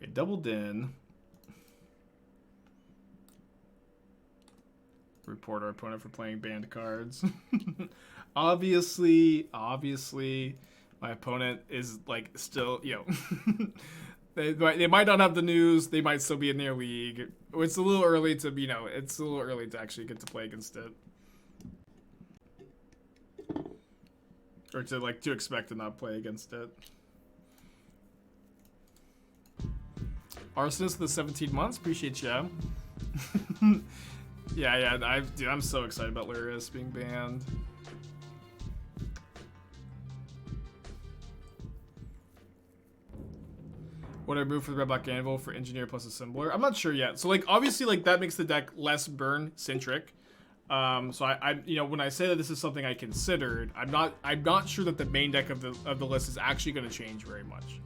Okay, doubled in. Report our opponent for playing banned cards. obviously, my opponent is like still, they might not have the news. They might still be in their league. It's a little early to, it's a little early to actually get to play against it. Or to expect to not play against it. Arsonist of the 17 months, appreciate you. yeah, dude, I'm so excited about Lurrus being banned. Would I move for the Red Black Anvil for Engineer plus Assembler? I'm not sure yet. So like obviously like that makes the deck less burn centric. So I when I say that this is something I considered, I'm not sure that the main deck of the list is actually going to change very much.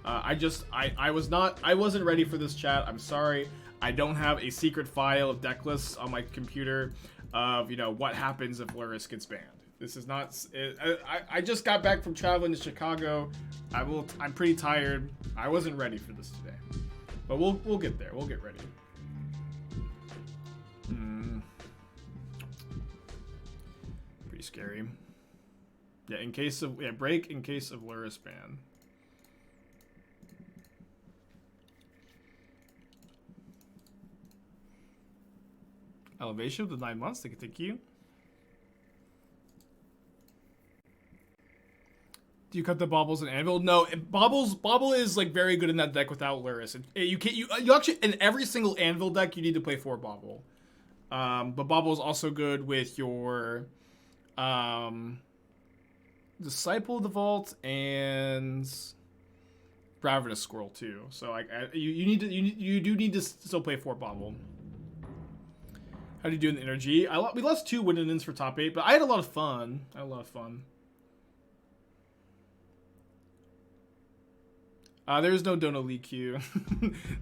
I wasn't ready for this chat. I'm sorry. I don't have a secret file of deck lists on my computer of what happens if Lurrus gets banned. This is not. I just got back from traveling to Chicago. I'm pretty tired. I wasn't ready for this today, but we'll get there. We'll get ready. Pretty scary. Yeah, in case of break in case of Lurrus ban. Elevation of the 9 months. Thank you. Do you cut the Baubles and Anvil? No, Bauble is like very good in that deck without Lurrus. You actually in every single Anvil deck you need to play 4 Bauble. But Bauble is also good with your Disciple of the Vault and Ravenous Squirrel too. So you do need to still play 4 Bauble. How do you do in the energy? We lost 2 win-ins for top 8, but I had a lot of fun. There's no Dono League queue.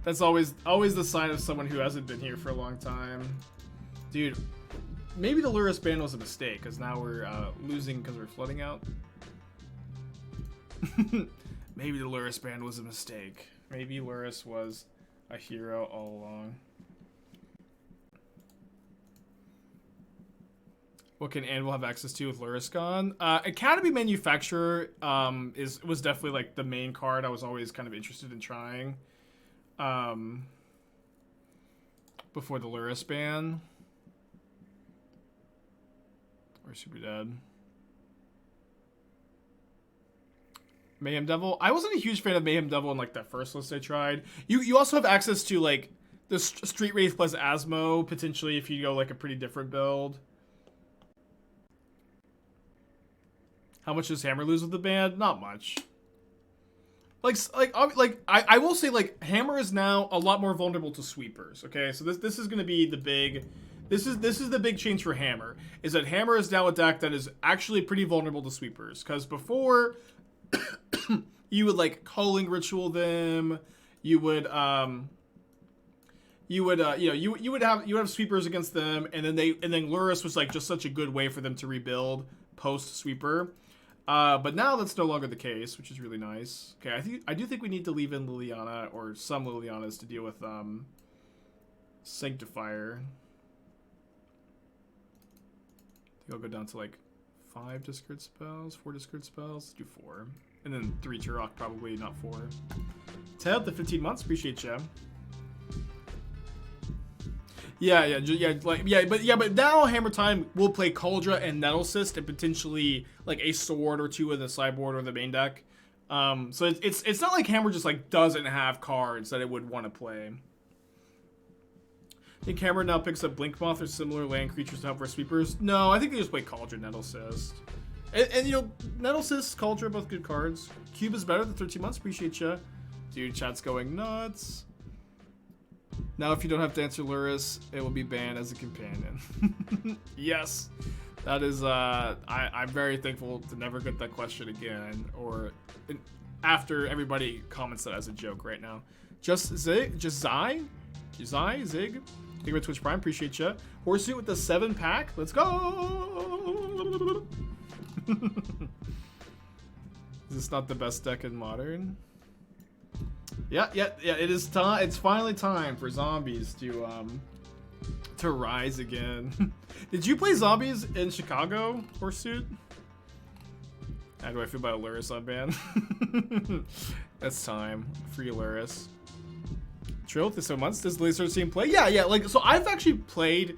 That's always the sign of someone who hasn't been here for a long time. Dude, maybe the Lurrus ban was a mistake, because now we're losing because we're flooding out. Maybe the Lurrus ban was a mistake. Maybe Lurrus was a hero all along. What can Anvil have access to with Lurrus gone? Academy Manufacturer was definitely like the main card I was always kind of interested in trying before the Lurrus ban. Or Super Dead. Mayhem Devil. I wasn't a huge fan of Mayhem Devil in like that first list I tried. You also have access to like the Street Wraith plus Asmo potentially if you go like a pretty different build. How much does Hammer lose with the ban? Not much. I will say like Hammer is now a lot more vulnerable to sweepers. Okay, so this is gonna be the big. This is the big change for Hammer. Is that Hammer is now a deck that is actually pretty vulnerable to sweepers. Because before, you would like Culling Ritual them. You would have sweepers against them, and then Lurrus was like just such a good way for them to rebuild post sweeper. But now that's no longer the case, which is really nice. Okay, I do think we need to leave in Liliana or some Lilianas to deal with Sanctifier. I think I'll go down to like 5 discard spells, 4 discard spells. Let's do 4, and then 3 Turok, probably not 4. Ted, the 15 months, appreciate you. But now Hammer Time will play Cauldra and Nettlecyst and potentially like a sword or 2 in the sideboard or the main deck. So it's not like Hammer just like doesn't have cards that it would want to play. I think Hammer now picks up Blinkmoth or similar land creatures to help for sweepers. No, I think they just play Cauldra and Nettlecyst. And Nettlecyst, Cauldra, both good cards. Cube is better than 13 months, appreciate ya. Dude, chat's going nuts. Now, if you don't have to answer Lurrus, it will be banned as a companion. Yes, that is. I'm very thankful to never get that question again, or after everybody comments that as a joke right now. Zig. Thank you for Twitch Prime, appreciate you. Horseshoe with the 7-pack. Let's go. Is this not the best deck in Modern? Yeah. It is time. It's finally time for zombies to rise again. Did you play zombies in Chicago, Horseshoe? How do I feel about Lurrus unban? That's time. Free Lurrus. Trill with so months. Does Lizard team play? Yeah. Like, so I've actually played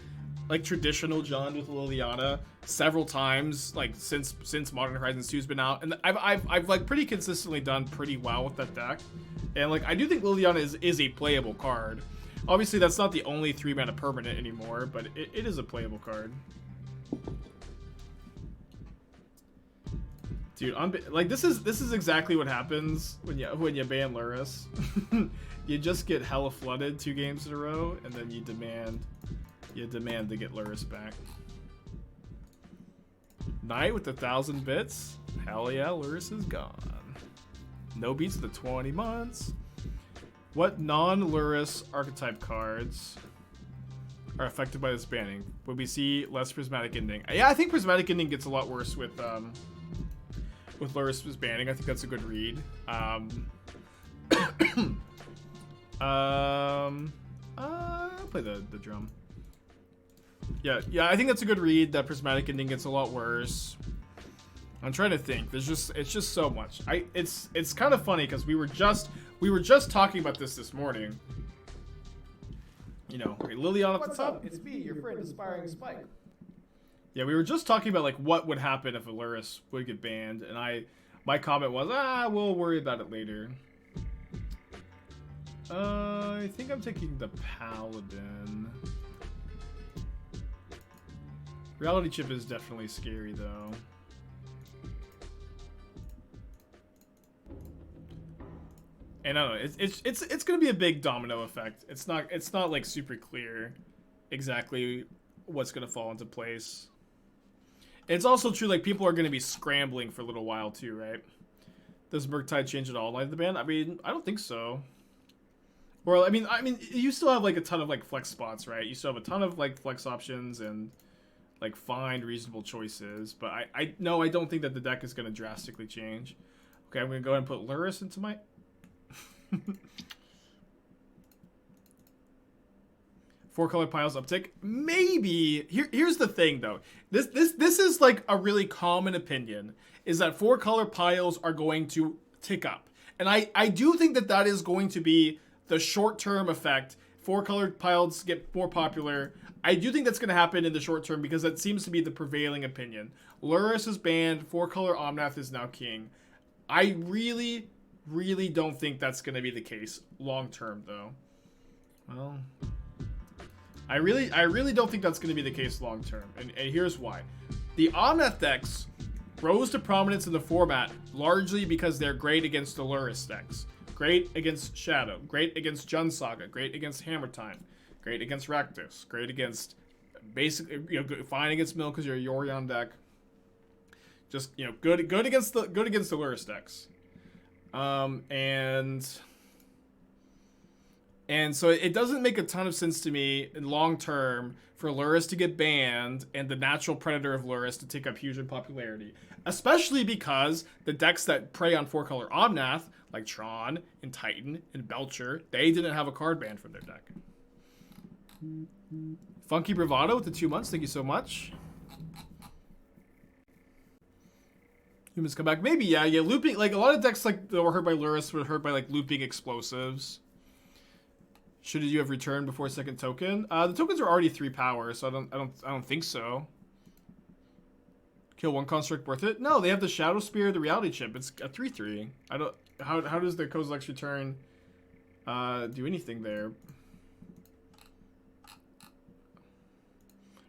like traditional John with Liliana several times, like since Modern Horizons 2's been out, and I've like pretty consistently done pretty well with that deck. And like I do think Liliana is a playable card. Obviously, that's not the only 3-mana permanent anymore, but it is a playable card. Dude, like this is exactly what happens when you ban Lurrus. You just get hella flooded 2 games in a row, and then you demand to get Lurrus back. Knight with 1,000 bits. Hell yeah, Lurrus is gone. No beats the 20 months. What non-Lurrus archetype cards are affected by this banning? Would we see less Prismatic Ending? Yeah, I think Prismatic Ending gets a lot worse with Lurrus banning. I think that's a good read. I'll play the drum. Yeah, I think that's a good read. That Prismatic Ending gets a lot worse. I'm trying to think. It's just so much. It's kind of funny because we were just talking about this morning. You know, Liliana at the top. What's up? It's me, your friend, Aspiring Spike. Yeah, we were just talking about like what would happen if a Lurrus would get banned, and my comment was, we'll worry about it later. I think I'm taking the Paladin. Reality Chip is definitely scary though. And I don't know, it's gonna be a big domino effect. It's not like super clear exactly what's gonna fall into place. It's also true, like, people are gonna be scrambling for a little while too, right? Does Murktide change at all in light of the ban? I mean, I don't think so. Or I mean, you still have like a ton of like flex spots, right? You still have a ton of like flex options and like find reasonable choices. But I don't think that the deck is gonna drastically change. Okay, I'm gonna go ahead and put Lurrus into my 4-color piles uptick. Maybe here's the thing though. This is like a really common opinion, is that 4-color piles are going to tick up. And I do think that is going to be the short-term effect. 4-colored piles get more popular. I do think that's going to happen in the short term because that seems to be the prevailing opinion. Lurrus is banned. 4-color Omnath is now king. I really don't think that's going to be the case long term though. Well, I really don't think that's going to be the case long term, and here's why. The Omnath decks rose to prominence in the format largely because they're great against the Lurrus decks, great against Shadow, great against Jund Saga, great against Hammer Time, great against Rakdos, great against basically fine against Mill because you're a Yorion deck. Just good against the Lurrus decks. And so it doesn't make a ton of sense to me in long term for Lurrus to get banned and the natural predator of Lurrus to take up huge in popularity. Especially because the decks that prey on 4-color Omnath, like Tron and Titan and Belcher, they didn't have a card ban from their deck. Funky Bravado with the 2 months, thank you so much. Humans come back. Maybe, yeah, looping, like a lot of decks like that were hurt by Lurrus were hurt by like looping explosives. Should you have returned before second token? The tokens are already 3 power, so I don't think so. Kill 1 construct worth it? No, they have the Shadow Spear, the Reality Chip. It's a 3/3. I don't. How does the Kozilek's return do anything there?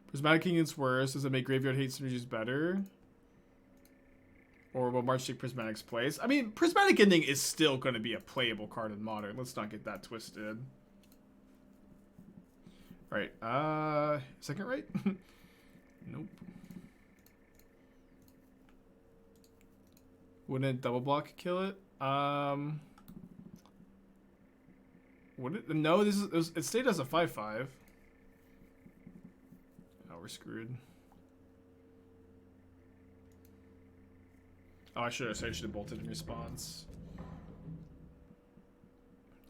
Prismatic King is worse. Does it make Graveyard Hate synergies better? Or will March take Prismatic's place? I mean, Prismatic Ending is still going to be a playable card in Modern. Let's not get that twisted. Alright, second right? Nope. Wouldn't double block kill it? Would it? No, it stayed as a 5/5. Oh, we're screwed. Oh, I should have bolted in response.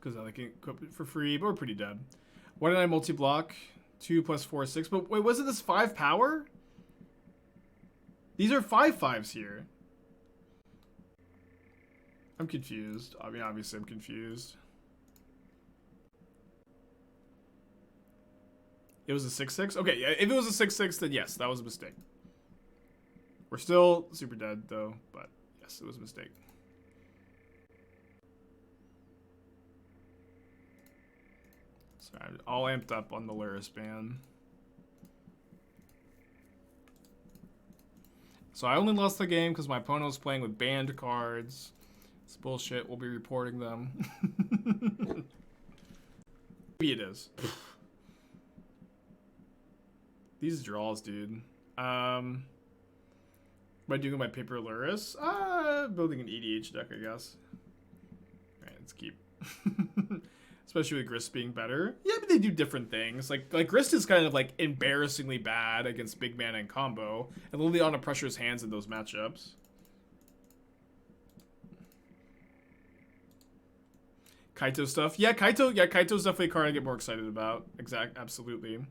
because I can equip it for free, but we're pretty dead. Why did I multi-block? 2 + 4 = 6. But wait, wasn't this 5 power? These are 5/5s here. I'm confused. I mean, obviously I'm confused. It was a 6/6? Okay, yeah, if it was a 6/6, then yes, that was a mistake. We're still super dead, though, but yes, it was a mistake. So I'm all amped up on the Lurrus ban. So I only lost the game because my opponent was playing with banned cards. It's bullshit. We'll be reporting them. Maybe it is. These draws, dude. What am I doing with my paper Lurrus? Building an EDH deck, I guess. Alright, let's keep. Especially with Grist being better. Yeah, but they do different things. Like Grist is kind of like embarrassingly bad against big mana and combo, and Liliana pressures hands in those matchups. Kaito stuff. Yeah, Kaito's definitely a card I get more excited about. Absolutely.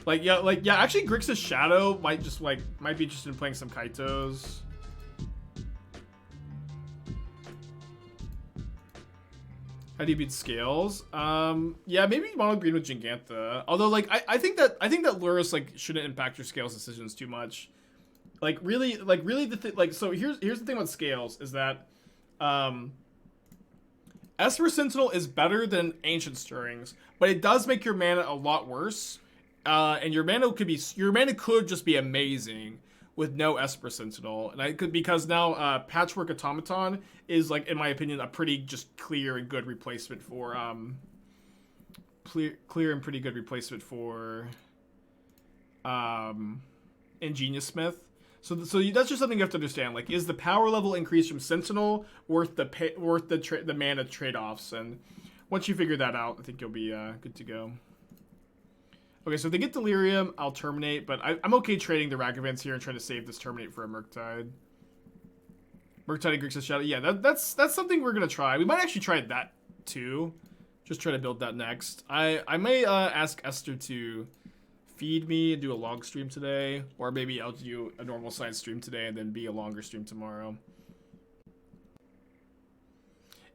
Actually Grixis Shadow might be interested in playing some Kaitos. How do you beat Scales? Yeah, maybe mono green with Gigantha. Although, like, I think that Lurrus shouldn't impact your Scales decisions too much. So here's the thing about Scales is that, Esper Sentinel is better than Ancient Stirrings, but it does make your mana a lot worse. And your mana could just be amazing with no Esper Sentinel, and because now Patchwork Automaton is, like, in my opinion, a pretty just clear and good replacement for Ingenious Smith. So that's just something you have to understand. Like, is the power level increase from Sentinel worth the mana trade-offs? And once you figure that out, I think you'll be good to go. Okay, so if they get Delirium, I'll Terminate, but I'm okay trading the Ragavans here and trying to save this Terminate for a Murktide. Murktide and Grixis Shadow. Yeah, that's something we're going to try. We might actually try that, too. Just try to build that next. I may ask Esther to feed me and do a long stream today, or maybe I'll do a normal size stream today and then be a longer stream tomorrow.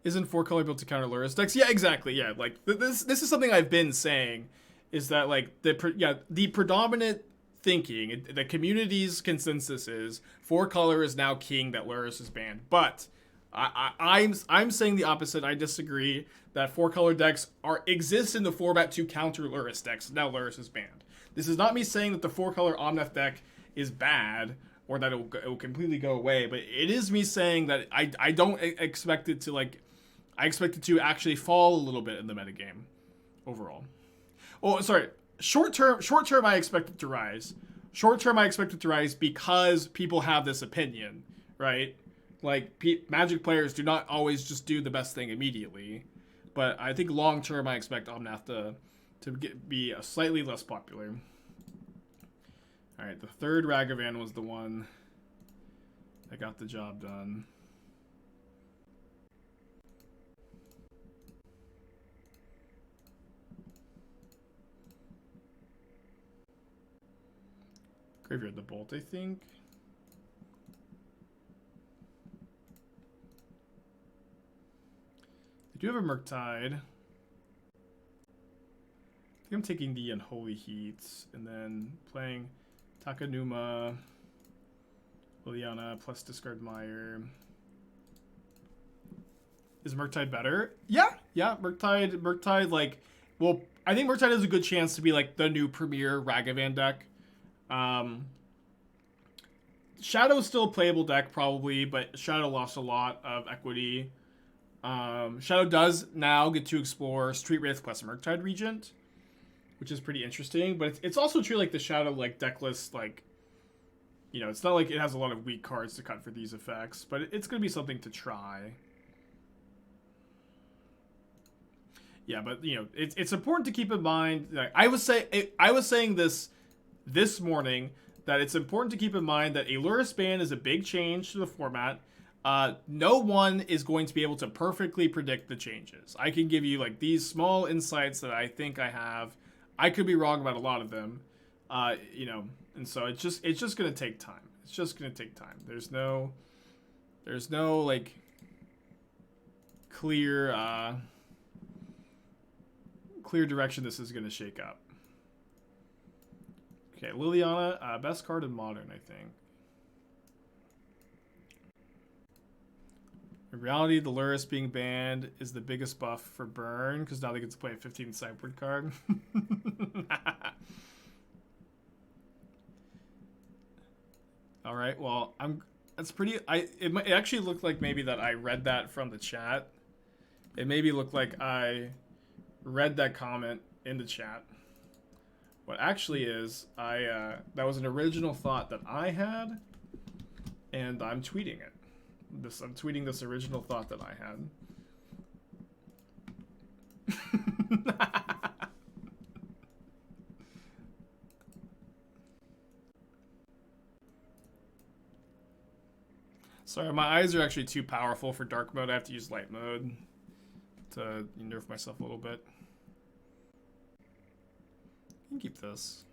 Isn't 4-color built to counter Lurrus decks? Yeah, exactly. Yeah, like, this is something I've been saying. Is that, like, the predominant thinking, the community's consensus is 4-color is now king, that Lurrus is banned. But I'm saying the opposite. I disagree that 4-color decks exist in the format to counter Lurrus decks. Now Lurrus is banned. This is not me saying that the 4-color Omnath deck is bad or that it will completely go away, but it is me saying that I don't expect it to, like, I expect it to actually fall a little bit in the metagame overall. Oh, sorry. Short term, I expect it to rise. Short term, I expect it to rise because people have this opinion, right? Like, Magic players do not always just do the best thing immediately. But I think long term, I expect Omnath to be a slightly less popular. All right, the third Ragavan was the one that got the job done. Graveyard the Bolt, I think. They do have a Murktide. I think I'm taking the Unholy Heats and then playing Takenuma, Liliana, plus discard Mire. Is Murktide better? Yeah, Murktide, like, well, I think Murktide has a good chance to be, like, the new premier Ragavan deck. Shadow is still a playable deck, probably, but Shadow lost a lot of equity. Shadow does now get to explore Street Wraith plus Murktide Regent, which is pretty interesting, but it's also true, like, the Shadow, like, deck list, like, you know, it's not like it has a lot of weak cards to cut for these effects, but it's going to be something to try. Yeah, but, you know, it's important to keep in mind, like, I was saying this morning, that it's important to keep in mind that a Lurrus ban is a big change to the format. no one is going to be able to perfectly predict the changes. I can give you like these small insights that I think I have. I could be wrong about a lot of them, you know, and so it's just gonna take time. It's just gonna take time. There's no like clear direction this is gonna shake up. Okay, Liliana, best card in Modern, I think. In reality, the Lurrus being banned is the biggest buff for Burn, because now they get to play a 15 sideboard card. Alright, well, that's pretty... It actually looked like maybe that I read that from the chat. It maybe looked like I read that comment in the chat. What actually is, that was an original thought that I had, and I'm tweeting it. I'm tweeting this original thought that I had. Sorry, my eyes are actually too powerful for dark mode. I have to use light mode to nerf myself a little bit. You can keep this.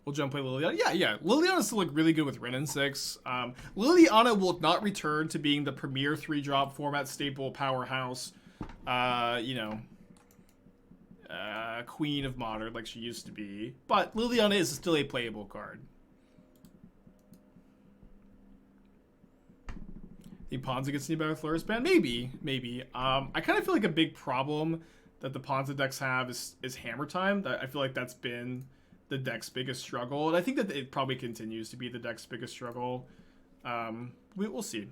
We'll jump play Liliana. Yeah. Liliana still look really good with Ren and 6. Liliana will not return to being the premier 3-drop format staple powerhouse, queen of Modern like she used to be. But Liliana is still a playable card. The Ponza gets any better with Lurrus ban? Maybe. I kind of feel like a big problem that the Ponza decks have is hammer time. I feel like that's been the deck's biggest struggle, and I think that it probably continues to be the deck's biggest struggle. We'll see.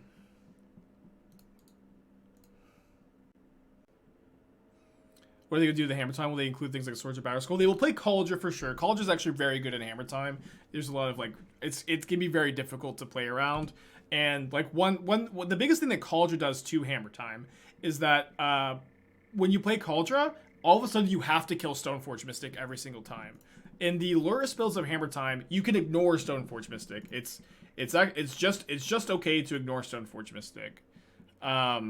What are they going to do with the hammer time? Will they include things like Swords of Battle Skull? They will play Cauldron for sure. Cauldron is actually very good at hammer time. There's a lot of like, it can be very difficult to play around. And like the biggest thing that Cauldron does to hammer time is that when you play Cauldron, all of a sudden you have to kill Stoneforge Mystic every single time. In the Lurrus builds of hammer time, you can ignore Stoneforge Mystic. It's just okay to ignore Stoneforge Mystic. But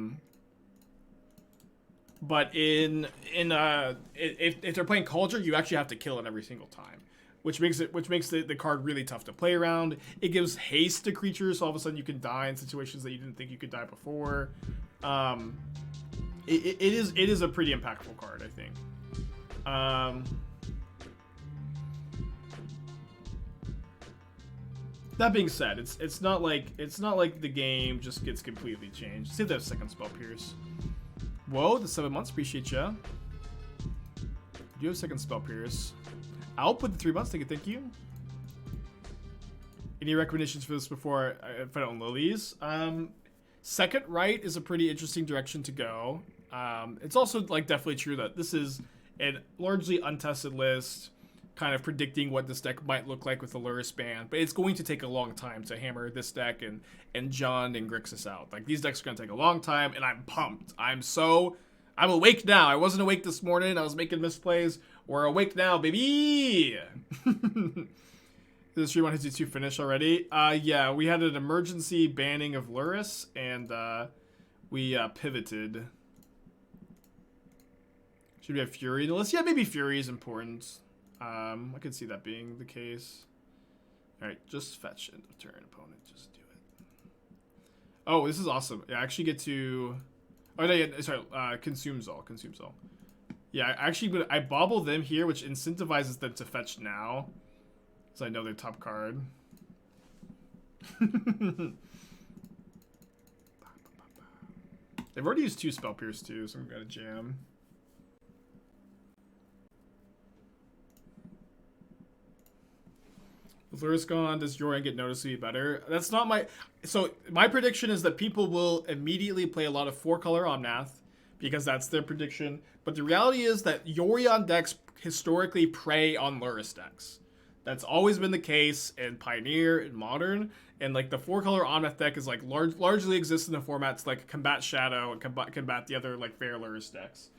if they're playing Cauldron, you actually have to kill it every single time, which makes the card really tough to play around. It gives haste to creatures, so all of a sudden you can die in situations that you didn't think you could die before. It is a pretty impactful card, I think. That being said, it's not like the game just gets completely changed. See if they have second spell pierce. Whoa, the 7 months, appreciate ya. Do you have second spell pierce? Alp with the 3 months, thank you. Any recommendations for this before I find out on Lilies? Second right is a pretty interesting direction to go. It's also like definitely true that this is a largely untested list, kind of predicting what this deck might look like with the Lurrus ban, but it's going to take a long time to hammer this deck and John and Grixis out. Like, these decks are going to take a long time, and I'm pumped. I'm awake now. I wasn't awake this morning. I was making misplays. We're awake now, baby! Did the stream on Hidetsugu finish already? Yeah, we had an emergency banning of Lurrus, and we pivoted. Should we have Fury in the list? Yeah, maybe Fury is important. I could see that being the case. Alright, just fetch end of turn opponent. Just do it. Oh, this is awesome. I actually get to... Oh, no, yeah, sorry. Consumes all. Yeah, I bobble them here, which incentivizes them to fetch now. So I know their top card. They've already used 2 Spell Pierce too, so I'm gonna jam. With Lurrus gone, does Jordan get noticeably better? That's not my... So, my prediction is that people will immediately play a lot of 4-color Omnath, because that's their prediction. But the reality is that Yorion decks historically prey on Lurrus decks. That's always been the case in Pioneer, in Modern, and like the 4-color Omnath deck is like largely exists in the formats like Combat Shadow and combat the other like fair Lurrus decks.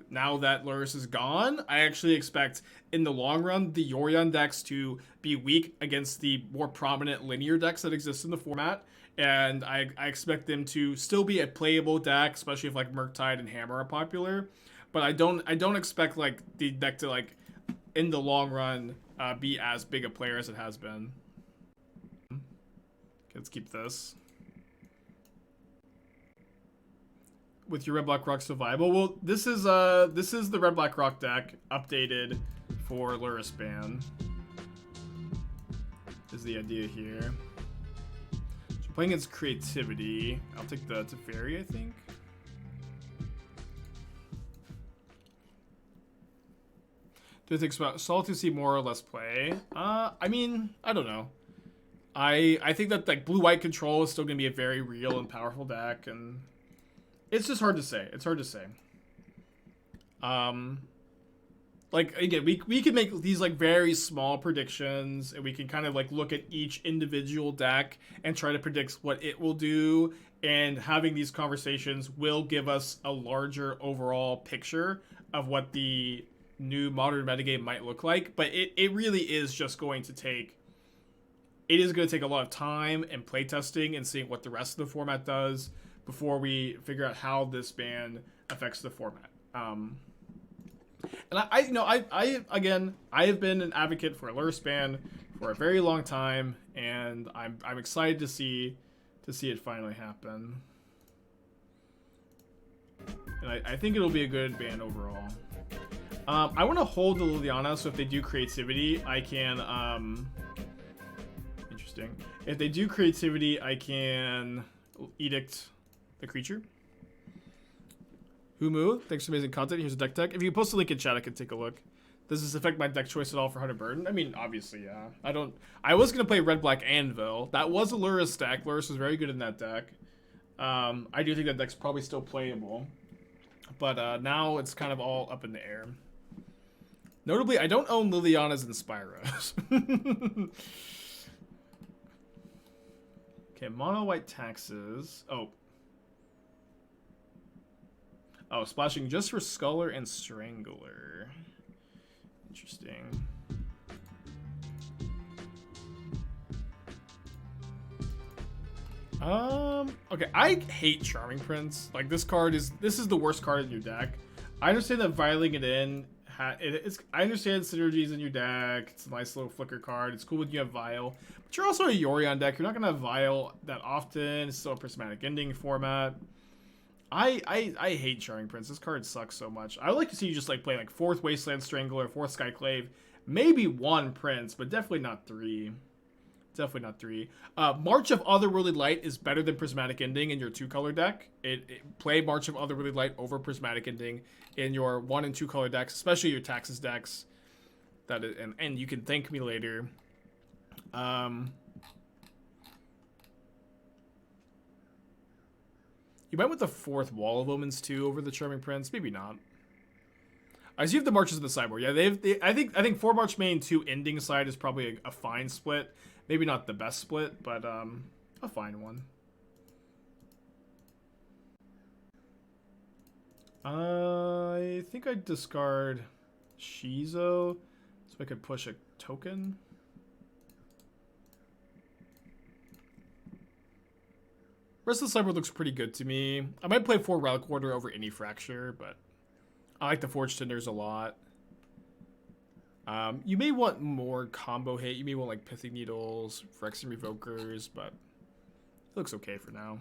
Now that Lurrus is gone, I actually expect in the long run the Yorion decks to be weak against the more prominent linear decks that exist in the format, and I expect them to still be a playable deck, especially if like Murktide and Hammer are popular. But I don't expect like the deck to like in the long run be as big a player as it has been. Okay, let's keep this. With your Red Black Rock survival. Well, this is the Red Black Rock deck updated for Lurrus ban. Is the idea here. So playing its creativity. I'll take the Teferi, I think. Do you think about Solitude see more or less play? I mean, I don't know. I think that like blue-white control is still gonna be a very real and powerful deck, and it's just hard to say. It's hard to say. Like again, we can make these like very small predictions, and we can kind of like look at each individual deck and try to predict what it will do. And having these conversations will give us a larger overall picture of what the new modern metagame might look like. But it really is just going to take. It is going to take a lot of time and playtesting and seeing what the rest of the format does before we figure out how this ban affects the format. And I have been an advocate for a Lurrus ban for a very long time, and I'm excited to see it finally happen. And I think it'll be a good ban overall. I want to hold the Liliana, so if they do creativity, I can interesting. If they do creativity, I can edict the creature. Humu, thanks for amazing content. Here's a deck tech. If you post a link in chat, I can take a look. Does this affect my deck choice at all for Heart of Burden? I mean, obviously, yeah. I was gonna play Red Black Anvil. That was a Lurrus deck. Lurrus was very good in that deck. I do think that deck's probably still playable, but now it's kind of all up in the air. Notably, I don't own Liliana's and Spyros. Okay, mono white taxes. Oh, splashing just for Sculler and Strangler. Interesting. Okay, I hate Charming Prince. Like, this is the worst card in your deck. I understand that vialing it in, I understand synergies in your deck. It's a nice little flicker card. It's cool when you have Vial. But you're also a Yorion deck. You're not gonna have Vial that often. It's still a prismatic ending format. I hate Charming Prince. This card sucks so much. I would like to see you just like play like 4th Wasteland Strangler, 4th Skyclave, maybe 1 Prince, but definitely not 3. Definitely not 3. March of Otherworldly Light is better than Prismatic Ending in your 2-color deck. Play March of Otherworldly Light over Prismatic Ending in your 1 and 2 color decks, especially your Taxes decks. And you can thank me later. You might want the 4th Wall of Omens too over the Charming Prince. Maybe not. I see you have the Marches in the sideboard. Yeah, I think 4 March main 2 ending side is probably a fine split. Maybe not the best split, but a fine one. I think I'd discard Shizo so I could push a token. Rest of the sideboard looks pretty good to me. I might play 4 Relic Order over any Fracture, but I like the Forge Tenders a lot. You may want more combo hit. You may want like Pithing Needles, Phyrexian Revokers, but it looks okay for now.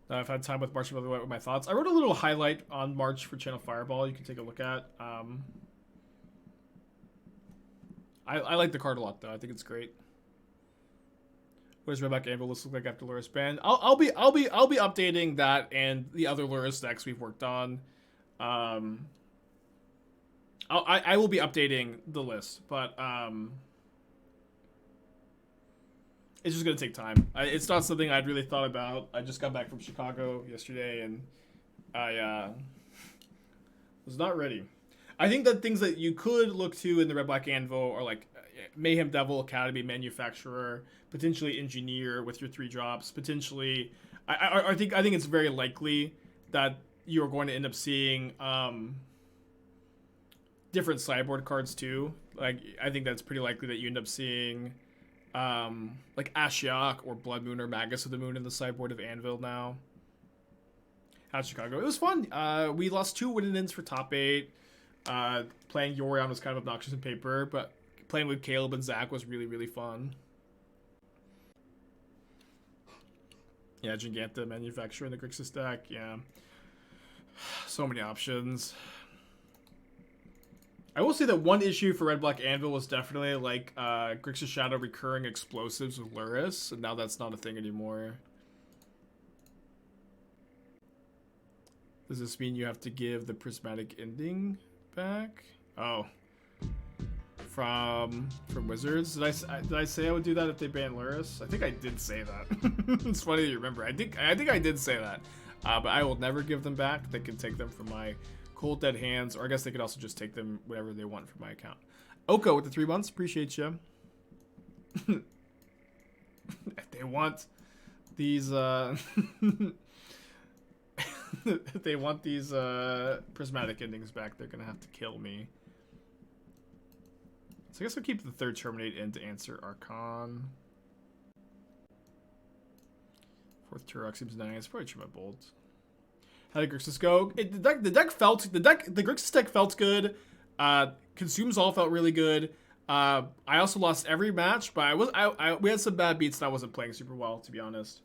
I've had time with March of Otherworldly Light with my thoughts. I wrote a little highlight on March for Channel Fireball. You can take a look at. I like the card a lot though. I think it's great. What does Red Black Anvil look like after Lurrus ban? I'll be updating that and the other Lurrus decks we've worked on. I will be updating the list, but it's just gonna take time. It's not something I'd really thought about. I just got back from Chicago yesterday, and I was not ready. I think that things that you could look to in the Red Black Anvil are like Mayhem Devil, Academy, Manufacturer, potentially Engineer with your 3 drops. Potentially, I think it's very likely that you're going to end up seeing different sideboard cards too. Like, I think that's pretty likely that you end up seeing like Ashiok or Blood Moon or Magus of the Moon in the sideboard of Anvil now. How's Chicago? It was fun. We lost 2 win-ins for top 8. Playing Yorion was kind of obnoxious in paper, but playing with Caleb and Zach was really, really fun. Yeah, Giganta manufacturer in the Grixis deck. Yeah. So many options. I will say that one issue for Red Black Anvil was definitely like Grixis Shadow recurring explosives with Lurrus, and now that's not a thing anymore. Does this mean you have to give the prismatic ending back? Oh. From Wizards? Did I say I would do that if they ban Lurrus? I think I did say that. It's funny you remember. I think I did say that. But I will never give them back. They can take them from my cold dead hands, or I guess they could also just take them whatever they want from my account. Oko with the 3 months, appreciate you. If they want these if they want these prismatic endings back, they're gonna have to kill me. So I guess I'll keep the 3rd Terminate in to answer Archon. 4th Turok seems nice. Probably true my Bolt. How did Grixis go? The Grixis deck felt good. Consumes All felt really good. I also lost every match, but we had some bad beats and I wasn't playing super well, to be honest.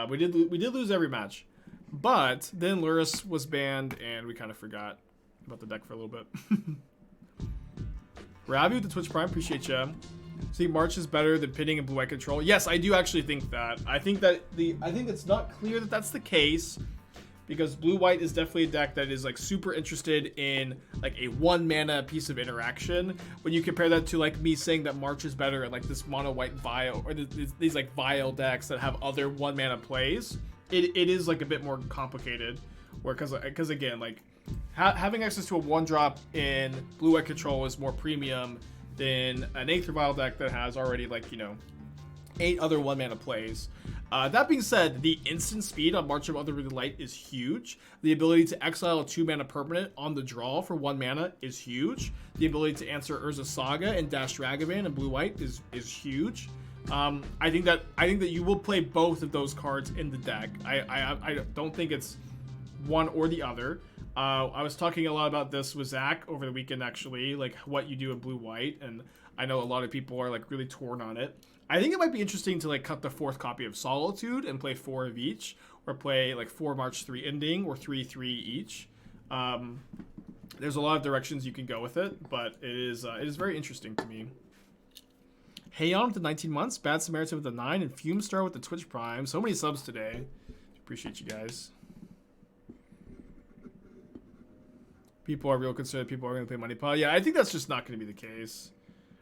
We did lose every match. But then Lurrus was banned, and we kind of forgot about the deck for a little bit. Ravi with the Twitch Prime, appreciate you. See, March is better than Pitting and Blue White Control. Yes, I do actually think that. I think it's not clear that that's the case, because Blue White is definitely a deck that is like super interested in like a 1 mana piece of interaction. When you compare that to like me saying that March is better at like this mono white Vial, or these like Vial decks that have other 1 mana plays. It is like a bit more complicated, where because again, like having access to a 1-drop in Blue White Control is more premium than an Aether Vial deck that has already like 8 other 1 mana plays. That being said, the instant speed on March of Otherworldly Light is huge. The ability to exile a 2 mana permanent on the draw for 1 mana is huge. The ability to answer Urza Saga and dash Ragavan and Blue White is huge. I think that you will play both of those cards in the deck. I don't think it's one or the other. I was talking a lot about this with Zach over the weekend, actually, like what you do in Blue White, and I know a lot of people are like really torn on it. I think it might be interesting to like cut the 4th copy of Solitude and play 4 of each, or play like 4 March 3 ending or 3/3 each. There's a lot of directions you can go with it, but it is very interesting to me. Hayon with the 19 months, Bad Samaritan with the 9, and Fumestar with the Twitch Prime. So many subs today. Appreciate you guys. People are real concerned people are going to play Money Pile. Yeah, I think that's just not going to be the case.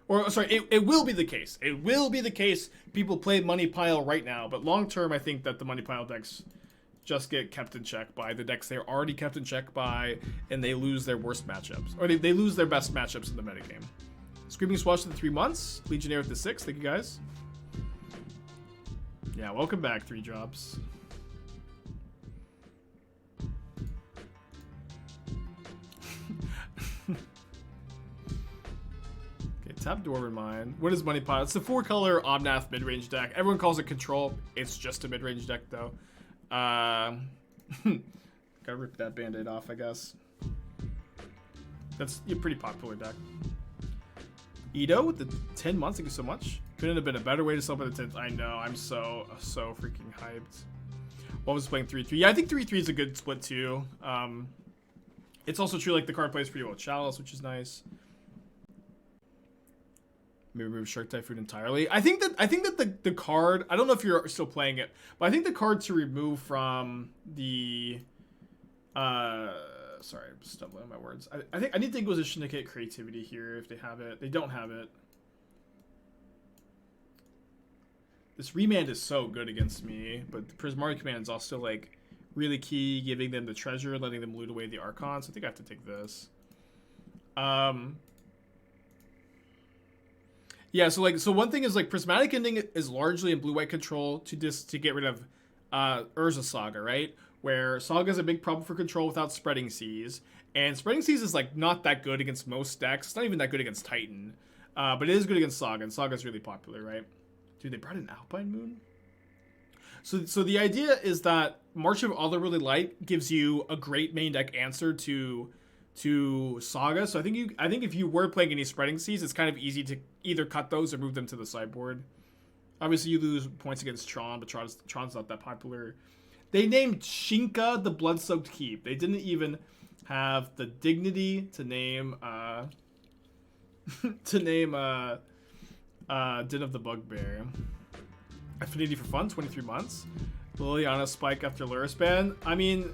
Or, sorry, it will be the case. It will be the case. People play Money Pile right now. But long term, I think that the Money Pile decks just get kept in check by the decks they're already kept in check by, and they lose their worst matchups. Or they lose their best matchups in the metagame. Screaming Swash to the 3 months. Legionnaire with the 6. Thank you, guys. Yeah, welcome back, 3 drops. Okay, tap Dwarven Mine. What is Money Pile? It's the 4-color Omnath midrange deck. Everyone calls it Control. It's just a midrange deck, though. Gotta rip that band-aid off, I guess. That's a pretty popular deck. Ito with the 10 months, thank you so much. Couldn't have been a better way to celebrate the 10th. I know, I'm so freaking hyped. What was playing 3/3? Yeah, I think 3/3 is a good split too. It's also true, like the card plays pretty well with Chalice, which is nice. Maybe remove Shark Typhoon entirely. I think that the card, I don't know if you're still playing it, but I think the card to remove from the sorry, I'm stumbling on my words. I think I need to Inquisition to get creativity here if they have it. They don't have it. This remand is so good against me, but the Prismari command is also like really key, giving them the treasure, letting them loot away the Archon. So I think I have to take this. Yeah, so one thing is like Prismatic Ending is largely in Blue White Control to get rid of Urza Saga, right? Where Saga is a big problem for control without Spreading Seas. And Spreading Seas is like not that good against most decks. It's not even that good against Titan. But it is good against Saga, and Saga's really popular, right? Dude, they brought in Alpine Moon? So the idea is that March of Otherworldly Light gives you a great main deck answer to Saga. So I think if you were playing any Spreading Seas, it's kind of easy to either cut those or move them to the sideboard. Obviously, you lose points against Tron, but Tron's not that popular. They named Shinka the Bloodsoaked Keep. They didn't even have the dignity to name Den of the Bugbear. Affinity for Fun, 23 months. Liliana spike after Lurrus ban. I mean,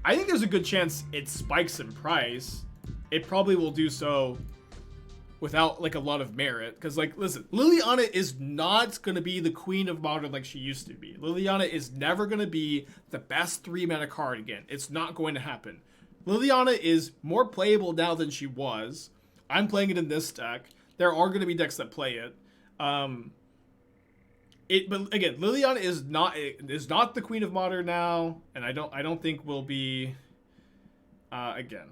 I think there's a good chance it spikes in price. It probably will do so without like a lot of merit. Because like, listen, Liliana is not going to be the queen of Modern like she used to be. Liliana is never going to be the best 3-mana card again. It's not going to happen. Liliana is more playable now than she was. I'm playing it in this deck. There are going to be decks that play it. But again, Liliana is not the queen of Modern now, and I don't think will be again.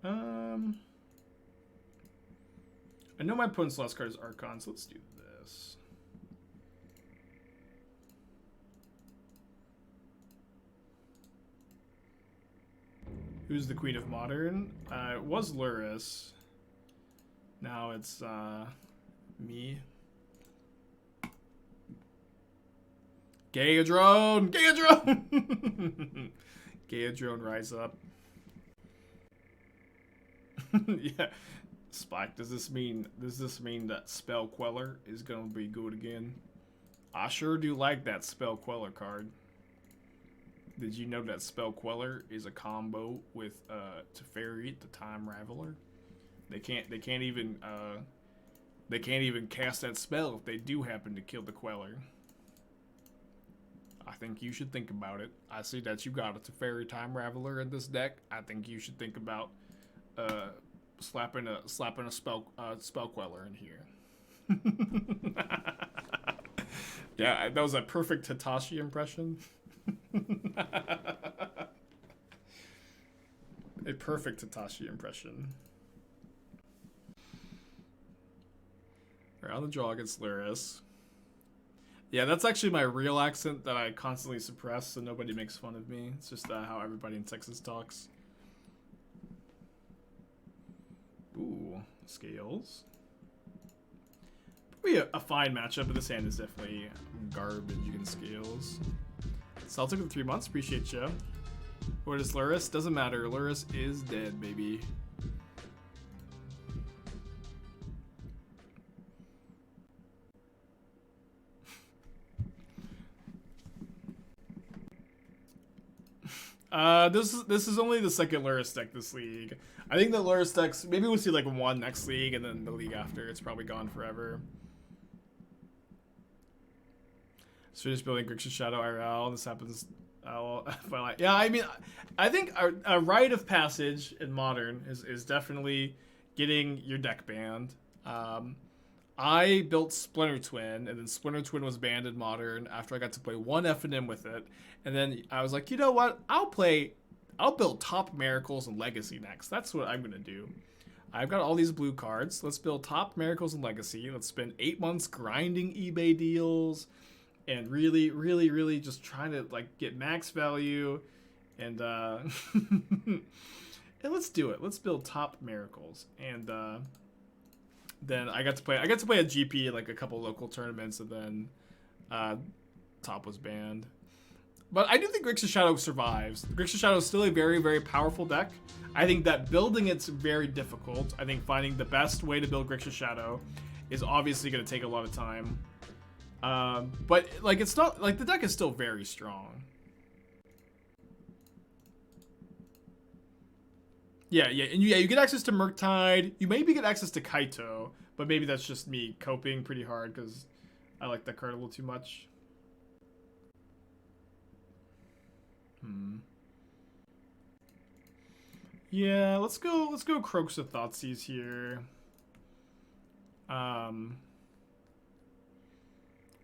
I know my opponent's last card is Archon, so let's do this. Who's the queen of Modern? It was Lurrus. Now it's me. Gaeadrone! Gaeadrone! Gaeadrone, rise up. Yeah. Spike, does this mean that Spell Queller is gonna be good again? I sure do like that Spell Queller card. Did you know that Spell Queller is a combo with Teferi, the Time Raveler? They can't even cast that spell if they do happen to kill the Queller. I think you should think about it. I see that you got a Teferi Time Raveler in this deck. I think you should think about slapping a spell Queller in here. Yeah, that was a perfect Hitachi impression. A perfect Hitachi impression. Alright, on the draw against Lurrus. Yeah, that's actually my real accent that I constantly suppress so nobody makes fun of me. It's just how everybody in Texas talks. Ooh, Scales. Probably a fine matchup, but this hand is definitely garbage against Scales. Celtic with 3 months, appreciate you. What is Lurrus? Doesn't matter, Lurrus is dead, baby. This is only the second Lurrus deck this league. I think the Lurrus decks, maybe we'll see like one next league and then the league after. It's probably gone forever. Just finished building Grixis Shadow IRL. This happens. Yeah, I mean, I think a rite of passage in Modern is definitely getting your deck banned. I built Splinter Twin, and then Splinter Twin was banned in Modern after I got to play one F&M with it. And then I was like, you know what? I'll build Top Miracles and Legacy next. That's what I'm going to do. I've got all these blue cards. Let's build Top Miracles and Legacy. Let's spend 8 months grinding eBay deals and really, really, really just trying to like get max value. And and let's do it. Let's build Top Miracles. And then I got to play a GP at like a couple local tournaments, and then Top was banned. But I do think Grixis Shadow survives. Grixis Shadow is still a very, very powerful deck. I think that building it's very difficult. I think finding the best way to build Grixis Shadow is obviously going to take a lot of time. But like it's not like the deck is still very strong. Yeah, and you get access to Murktide. You maybe get access to Kaito, but maybe that's just me coping pretty hard because I like that card a little too much. Yeah, let's go Kroxa Thoughtseize here.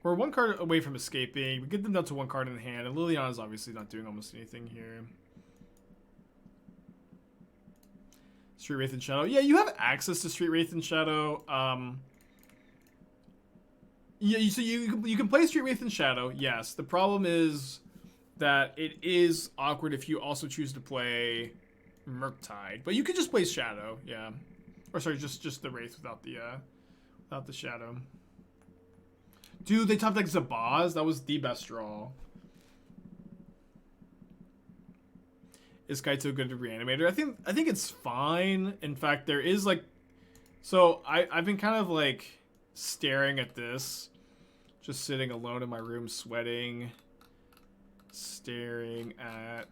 We're one card away from escaping. We get them down to one card in hand, and Liliana's obviously not doing almost anything here. Street Wraith and Shadow. Yeah, you have access to Street Wraith and Shadow. Yeah, so you can play Street Wraith and Shadow. Yes, the problem is that it is awkward if you also choose to play Murktide, but you could just play Shadow. Yeah, or sorry, just the Wraith without the Shadow. Dude, they top deck Zabaz. That was the best draw. Is Kaito good to Reanimator? I think it's fine. In fact, there is like, so I've been kind of like staring at this, just sitting alone in my room, sweating, staring at.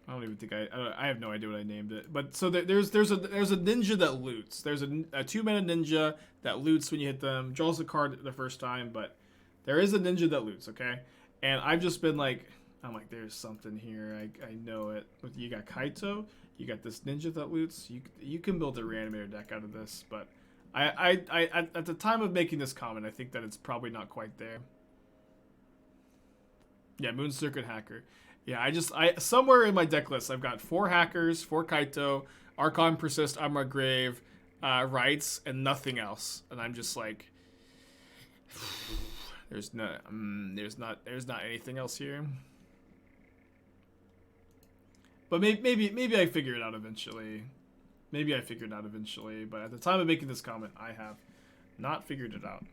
I don't even think I have no idea what I named it. But so there's a ninja that loots. There's a 2-mana ninja that loots when you hit them. Draws a card the first time, but there is a ninja that loots. Okay, and I've just been like. I'm like, there's something here. I know it. You got Kaito. You got this ninja that loots. You can build a Reanimator deck out of this. But I at the time of making this comment, I think that it's probably not quite there. Yeah, Moon Circuit Hacker. Yeah, I somewhere in my deck list, I've got 4 Hackers, 4 Kaito, Archon Persist, Armor Grave, Rights, and nothing else. And I'm just like, there's not anything else here. But maybe I figure it out eventually. Maybe I figured it out eventually. But at the time of making this comment, I have not figured it out.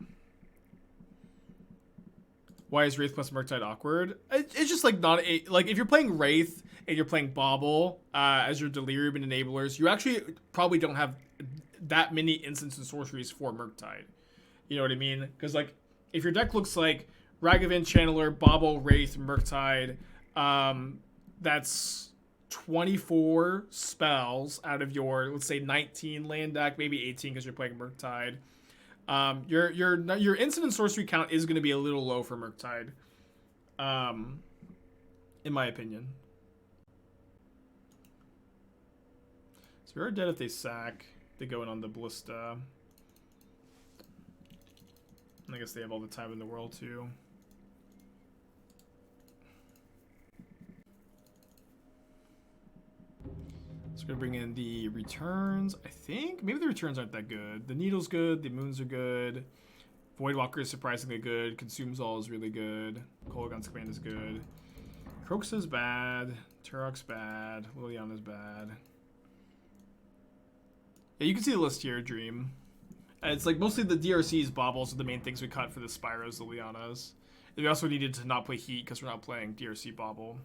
Why is Wraith plus Murktide awkward? It's just like not a, like if you're playing Wraith and you're playing Bauble as your Delirium and Enablers, you actually probably don't have that many instants and sorceries for Murktide. You know what I mean? Because like if your deck looks like Ragavan, Channeler, Bauble, Wraith, Murktide, that's 24 spells out of your, let's say, 19 land deck, maybe 18 because you're playing Murktide. Your instant and sorcery count is going to be a little low for Murktide, in my opinion. So we are dead if they sack. They go in on the Ballista. I guess they have all the time in the world too. So we're gonna bring in the returns. I think maybe the returns aren't that good. The Needle's good. The Moons are good. Voidwalker is surprisingly good. Consumes All is really good. Kolaghan's Command is good. Kroxa is bad. Turok's bad. Liliana's bad. Yeah, you can see the list here, Dream. And it's like mostly the DRCs, Baubles are the main things we cut for the Spyros, Lilianas. And we also needed to not play Heat because we're not playing DRC Bauble.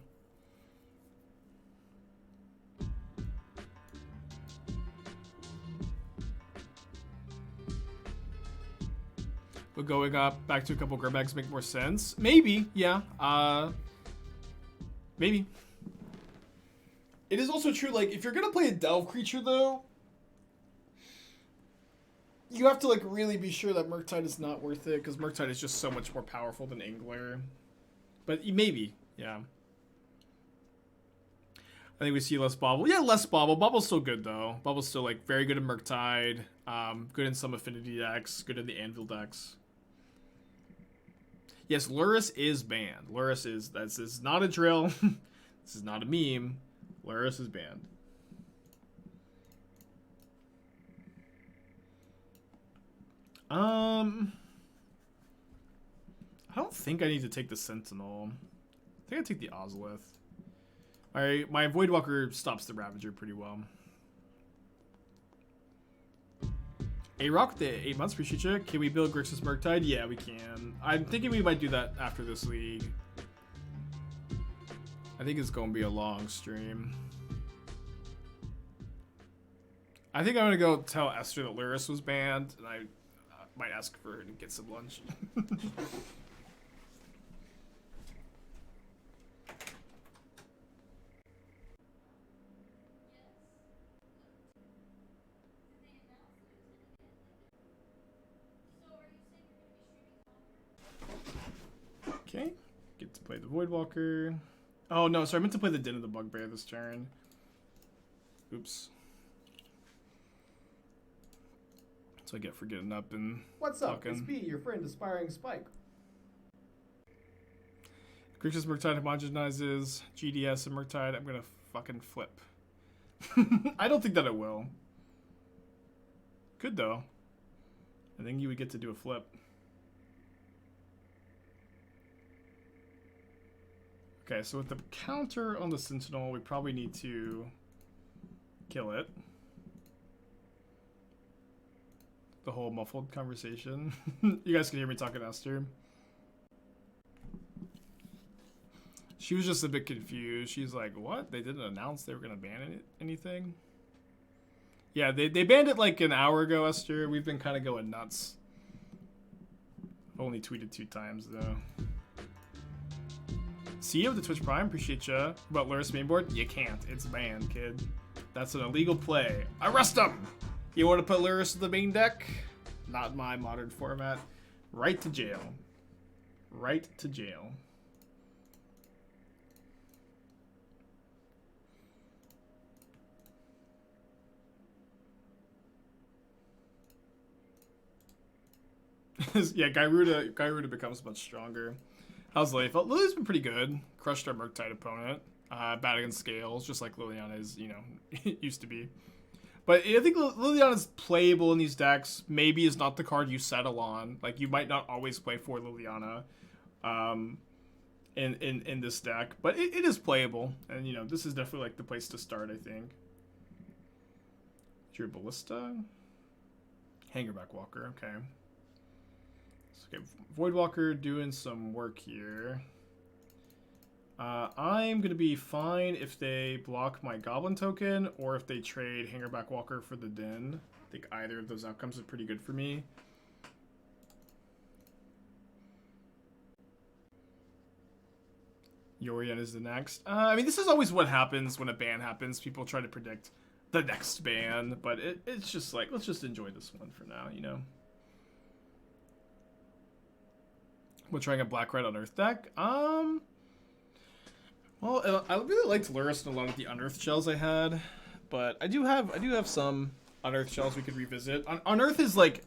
But going up back to a couple Grimbags make more sense. Maybe, yeah. Maybe. It is also true, like, if you're gonna play a Delve creature, though, you have to, like, really be sure that Murktide is not worth it, because Murktide is just so much more powerful than Angler. But maybe, yeah. I think we see less Bauble. Yeah, less Bauble. Bauble's still good, though. Bauble's still, like, very good in Murktide. Good in some Affinity decks. Good in the Anvil decks. Yes, Lurrus is banned. Lurrus is, this is not a drill. This is not a meme. Lurrus is banned. I don't think I need to take the Sentinel. I think I take the Ozolith. My Voidwalker stops the Ravager pretty well. Hey, Rock, the 8 months, appreciate you. Can we build Grixis Murktide? Yeah, we can. I'm thinking we might do that after this league. I think it's going to be a long stream. I think I'm going to go tell Esther that Lurrus was banned, and I might ask for her to get some lunch. Okay, get to play the Voidwalker. Oh no, sorry, I meant to play the Den of the Bugbear this turn. Oops. So I get for getting up and What's up? talking. It's B, your friend Aspiring Spike. Grixis Murktide homogenizes GDS and Murktide. I'm gonna fucking flip. I don't think that it will. Could though. I think you would get to do a flip. Okay, so with the counter on the Sentinel, we probably need to kill it. The whole muffled conversation. You guys can hear me talking to Esther. She was just a bit confused. She's like, what? They didn't announce they were going to ban anything? Yeah, they banned it like an hour ago, Esther. We've been kind of going nuts. Only tweeted 2 times, though. CEO of the Twitch Prime, appreciate ya. About Lurrus mainboard? You can't. It's banned, kid. That's an illegal play. Arrest him! You want to put Lurrus in the main deck? Not my modern format. Right to jail. Right to jail. Yeah, Gyruda becomes much stronger. How's Lily? Lily's been pretty good. Crushed our Murktide opponent. Bad against scales, just like Liliana is, you know, used to be. But I think Liliana's playable in these decks. Maybe is not the card you settle on. Like, you might not always play for Liliana in this deck. But it is playable. And, you know, this is definitely, like, the place to start, I think. Is your Ballista? Hangerback Walker, okay. Okay, Voidwalker doing some work here. I'm going to be fine if they block my Goblin token or if they trade Hangerback Walker for the Den. I think either of those outcomes is pretty good for me. Yorion is the next. I mean, this is always what happens when a ban happens. People try to predict the next ban, but it's just like, let's just enjoy this one for now, you know? We're trying a black-red unearthed deck. Well, I really liked Lurrus and a lot of the unearthed shells I had, but I do have some unearthed shells we could revisit. Unearth is like,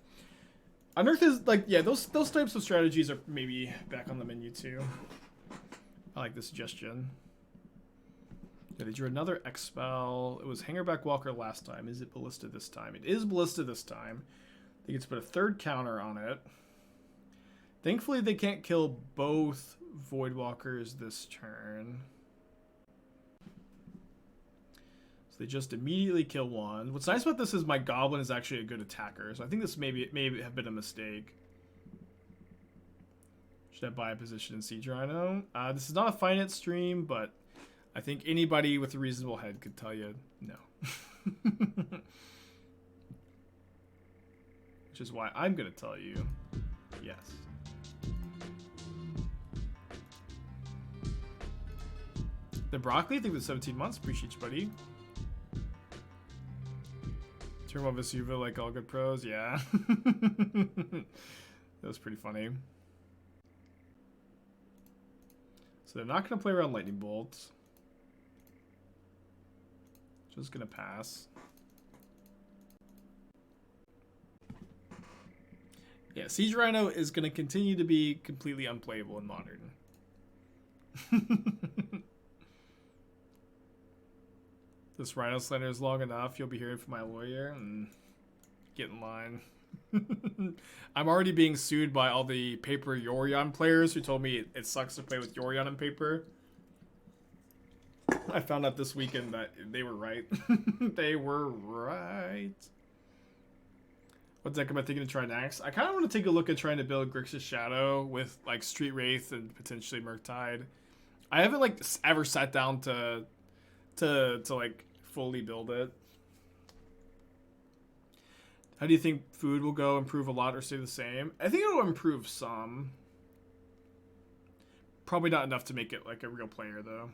yeah, those types of strategies are maybe back on the menu too. I like the suggestion. Yeah, they drew another X-Spell. It was Hangerback Walker last time. Is it Ballista this time? It is Ballista this time. They get to put a 3rd counter on it. Thankfully, they can't kill both Voidwalkers this turn. So they just immediately kill one. What's nice about this is my Goblin is actually a good attacker, so I think this may have been a mistake. Should I buy a position in Siege Rhino? This is not a finance stream, but I think anybody with a reasonable head could tell you no. Which is why I'm going to tell you yes. The Broccoli, I think with 17 months. Appreciate you, buddy. Turn 1 Vesuva like all good pros. Yeah. That was pretty funny. So they're not going to play around Lightning Bolts. Just going to pass. Yeah, Siege Rhino is going to continue to be completely unplayable in Modern. This Rhino Slender is long enough. You'll be hearing from my lawyer and get in line. I'm already being sued by all the paper Yorion players who told me it sucks to play with Yorion on paper. I found out this weekend that they were right. They were right. What deck am I thinking to try next? I kind of want to take a look at trying to build Grixis Shadow with like Street Wraith and potentially Murktide. I haven't like ever sat down to like fully build it. How do you think food will go? Improve a lot or stay the same? I think it'll improve some. Probably not enough to make it like a real player though.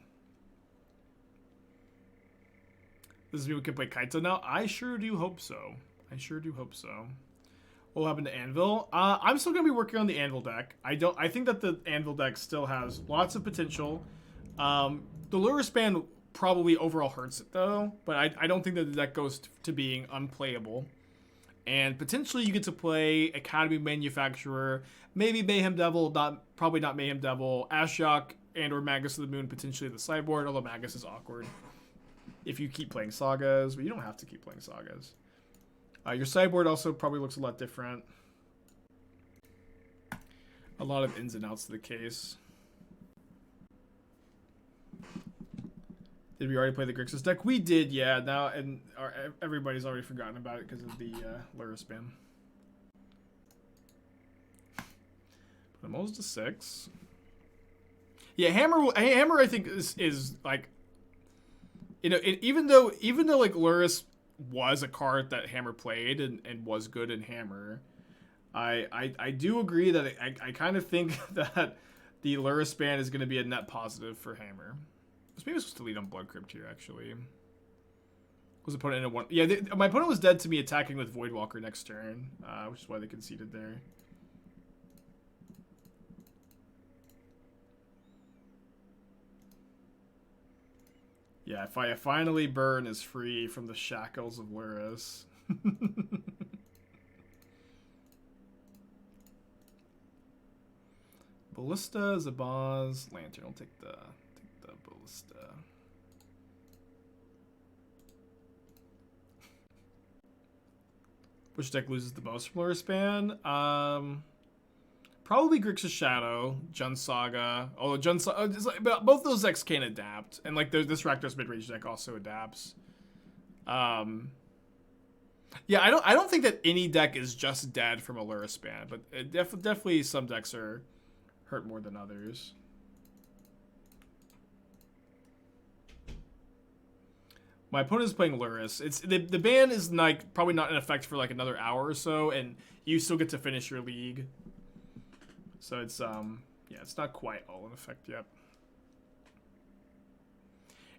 This is people can play Kaito now? I sure do hope so. I sure do hope so. What will happen to Anvil? I'm still gonna be working on the Anvil deck. I think that the Anvil deck still has lots of potential. The Lurrus ban probably overall hurts it though, but I don't think that the deck goes to being unplayable. And potentially you get to play Academy Manufacturer, maybe Mayhem Devil, probably not Mayhem Devil, Ashiok and or Magus of the Moon potentially the sideboard, although Magus is awkward if you keep playing Sagas, but you don't have to keep playing Sagas. Your sideboard also probably looks a lot different. A lot of ins and outs to the case. Did we already play the Grixis deck? We did, yeah. Now, and everybody's already forgotten about it because of the Lurrus ban. Put them almost to 6. Yeah, Hammer. I think is like, you know, even though like Lurrus was a card that Hammer played and was good in Hammer, I do agree that I kind of think that the Lurrus ban is going to be a net positive for Hammer. Maybe I was supposed to lead on Blood Crypt here, actually. Was opponent in a 1... Yeah, my opponent was dead to me attacking with Voidwalker next turn, which is why they conceded there. Yeah, if I finally Burn is free from the shackles of Lurrus. Ballista, Zabaz, Lantern. I'll take the Ballista. Which deck loses the most from Lurrus ban? Probably Grixis Shadow, Jund Saga. Although Jund Saga, like, both those decks can adapt, and like this Rakdos midrange deck also adapts. Yeah, I don't think that any deck is just dead from a Lurrus ban, but definitely some decks are hurt more than others. My opponent is playing Lurrus. It's the ban is like probably not in effect for like another hour or so, and you still get to finish your league. So it's yeah, it's not quite all in effect yet.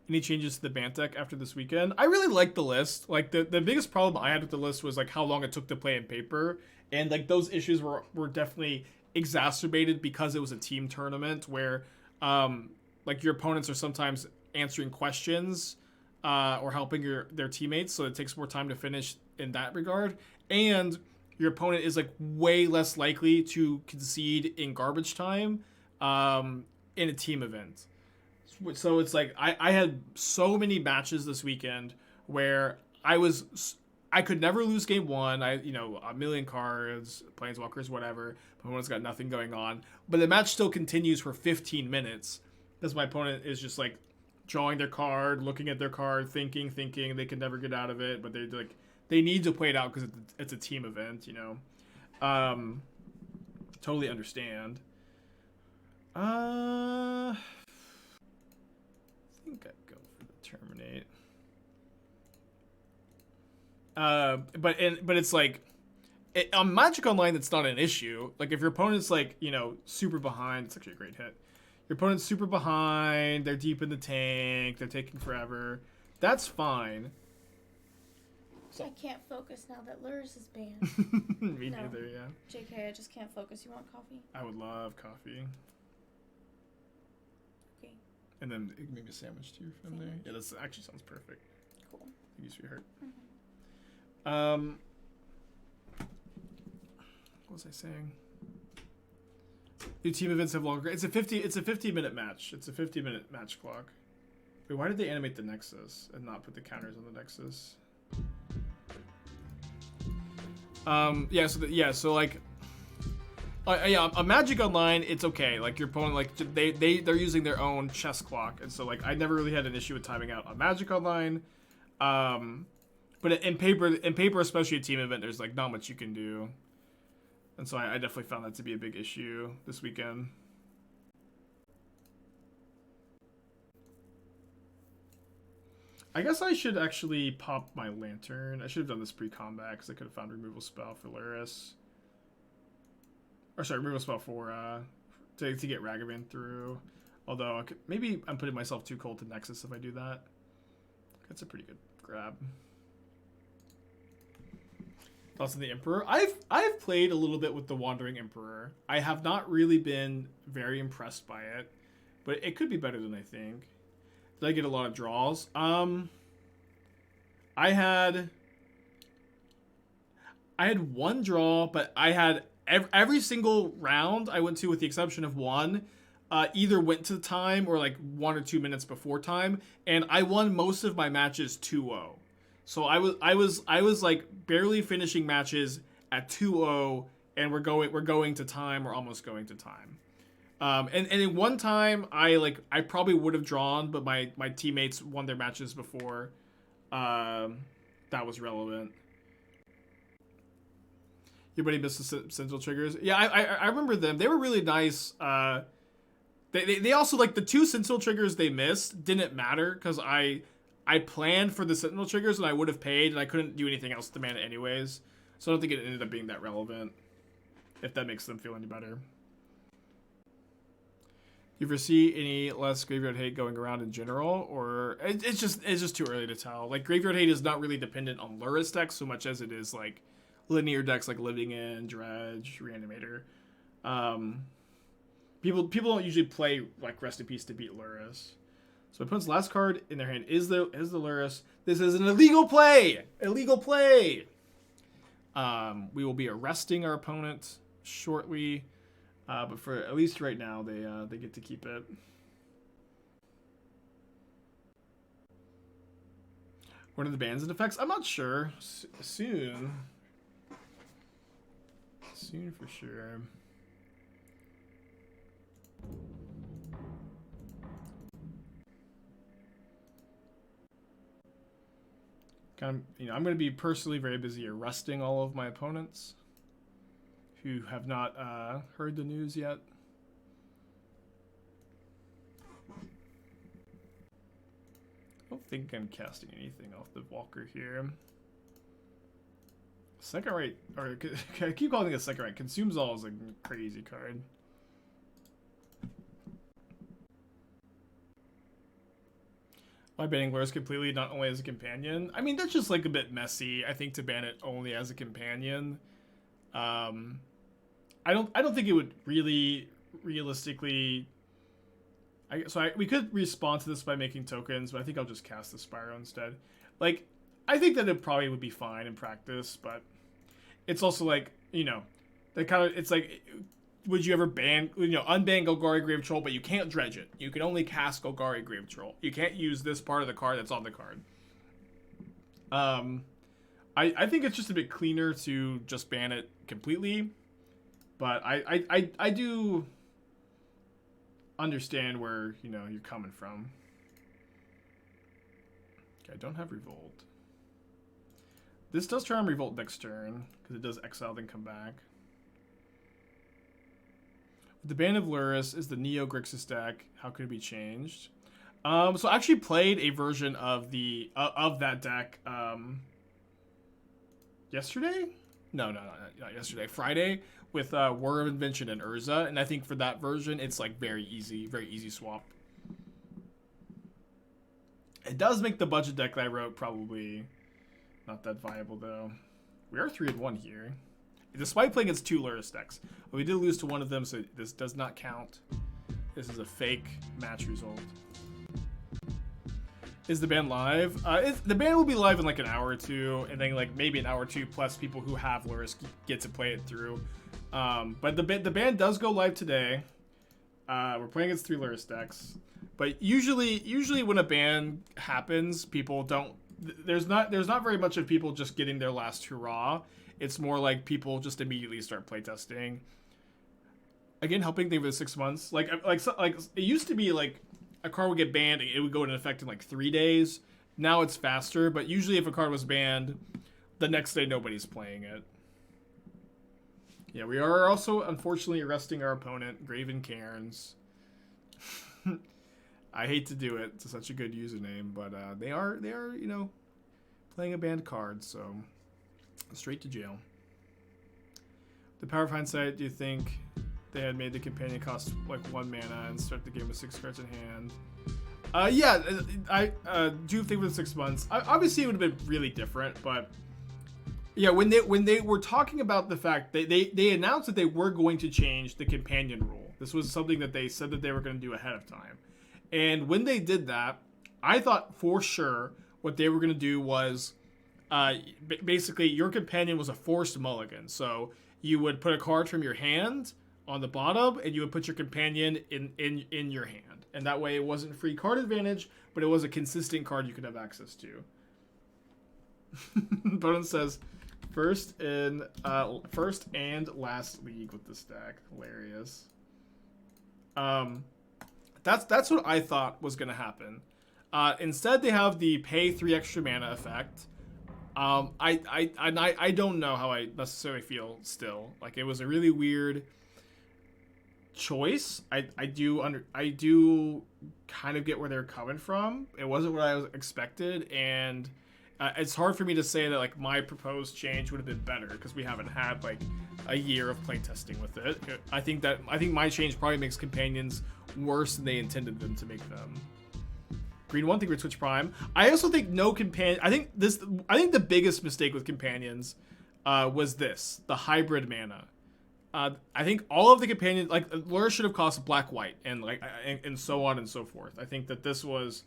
Any changes to the Bant deck after this weekend? I really like the list. Like the biggest problem I had with the list was like how long it took to play in paper, and like those issues were definitely exacerbated because it was a team tournament where like your opponents are sometimes answering questions or helping their teammates, so it takes more time to finish in that regard, and your opponent is like way less likely to concede in garbage time in a team event. So it's like I had so many matches this weekend where I could never lose game 1. A million cards, planeswalkers, whatever. My opponent's got nothing going on, but the match still continues for 15 minutes because my opponent is just like drawing their card, looking at their card, thinking. They can never get out of it, but they need to play it out because it's a team event, you know. Totally understand. I think I'd go for the Terminate. But it's like on Magic Online, that's not an issue. Like if your opponent's like, you know, super behind, it's actually a great hit. Your opponent's super behind, they're deep in the tank, they're taking forever. That's fine. So I can't focus now that Lurrus is banned. Me neither, yeah. JK, I just can't focus. You want coffee? I would love coffee. Okay. And then maybe a sandwich too from there. Yeah, that actually sounds perfect. Cool. Thank you, sweetheart. Mm-hmm. What was I saying? New team events have longer. It's a 50-minute match. It's a 50-minute match clock. Wait, why did they animate the Nexus and not put the counters on the Nexus? So like, on Magic Online, it's okay. Like your opponent, like they're using their own chess clock, and so like I never really had an issue with timing out on Magic Online. But in paper, especially a team event, there's like not much you can do, and so I definitely found that to be a big issue this weekend. I guess I should actually pop my Lantern. I should have done this pre-combat because I could have found removal spell for Lurrus. Or sorry, removal spell for to get Ragavan through. Although maybe I'm putting myself too cold to Nexus if I do that. That's a pretty good grab. Thoughts on the Emperor? I've played a little bit with the Wandering Emperor. I have not really been very impressed by it, but it could be better than I think. Did I get a lot of draws? I I had one draw, but I had every single round I went to, with the exception of one, either went to time or like 1 or 2 minutes before time, and I won most of my matches 2-0. So I was like barely finishing matches at 2-0, and we're going to time, or almost going to time. And in one time I probably would have drawn, but my teammates won their matches before that was relevant. Your buddy missed the Sentinel triggers. Yeah, I remember them. They were really nice. They also, like, the 2 Sentinel triggers they missed didn't matter, because I planned for the Sentinel triggers and I would have paid, and I couldn't do anything else to mana anyways. So I don't think it ended up being that relevant, if that makes them feel any better. You foresee any less graveyard hate going around in general, or it's just too early to tell. Like, graveyard hate is not really dependent on Lurrus decks so much as it is like linear decks like Living In, Dredge, Reanimator. People don't usually play like Rest in Peace to beat Lurrus. So my opponent's last card in their hand is the Lurrus. This is an illegal play. Illegal play. We will be arresting our opponent shortly. But for at least right now, they get to keep it. One of the bans and effects? I'm not sure. Soon for sure. I'm going to be personally very busy arresting all of my opponents who have not heard the news yet. I don't think I'm casting anything off the Walker here. Second right, or I keep calling it a second right. Consumes All is a crazy card. Why banning Lurrus completely, not only as a companion? I mean, that's just like a bit messy, I think, to ban it only as a companion. I don't think it would really realistically. We could respond to this by making tokens, but I think I'll just cast the Spyro instead. Like, I think that it probably would be fine in practice, but it's also like, it's like, would you ever unban Golgari Grave Troll, but you can't dredge it. You can only cast Golgari Grave Troll. You can't use this part of the card that's on the card. I think it's just a bit cleaner to just ban it completely, but I do understand where, you're coming from. Okay, I don't have Revolt. This does try and Revolt next turn, because it does exile then come back. The ban of Lurrus is the Neo Grixis deck. How could it be changed? So I actually played a version of that deck yesterday? No, not yesterday. Friday with War of Invention and Urza, and I think for that version it's like very easy swap. It does make the budget deck that I wrote probably not that viable though. We are 3-1 here, despite playing against 2 Lurrus decks. We did lose to one of them, so this does not count. This is a fake match result. Is the ban live? The ban will be live in like an hour or two, and then like maybe an hour or two plus people who have Lurrus get to play it through. But the ban does go live today. We're playing against 3 Lurrus decks, but usually when a ban happens, people don't. There's not very much of people just getting their last hurrah. It's more like people just immediately start playtesting. Again, helping things with 6 months. Like it used to be like a card would get banned, it would go into effect in like 3 days. Now it's faster, but usually if a card was banned, the next day nobody's playing it. Yeah, we are also unfortunately arresting our opponent, Graven Cairns. I hate to do it. It's such a good username, but they are playing a banned card, so straight to jail. The power of hindsight, do you think they had made the companion cost like 1 mana and start the game with 6 cards in hand? Yeah, I do think with 6 months. Obviously, it would have been really different, but yeah, when they were talking about the fact they announced that they were going to change the companion rule. This was something that they said that they were going to do ahead of time, and when they did that, I thought for sure what they were going to do was basically your companion was a forced mulligan. So you would put a card from your hand on the bottom, and you would put your companion in your hand, and that way it wasn't free card advantage, but it was a consistent card you could have access to. Boden says, first and last league with this deck. Hilarious. That's what I thought was gonna happen. Instead, they have the pay 3 extra mana effect. I don't know how I necessarily feel still. Like, it was a really weird choice. I do kind of get where they're coming from. It wasn't what I was expected, and it's hard for me to say that like my proposed change would have been better because we haven't had like a year of playtesting with it. I think my change probably makes companions worse than they intended them to make them. Green 1, think we're Twitch Prime. I also think no companion. I think the biggest mistake with companions was the hybrid mana. I think all of the companions, like Lurrus should have cost black white and like and so on and so forth. I think that this was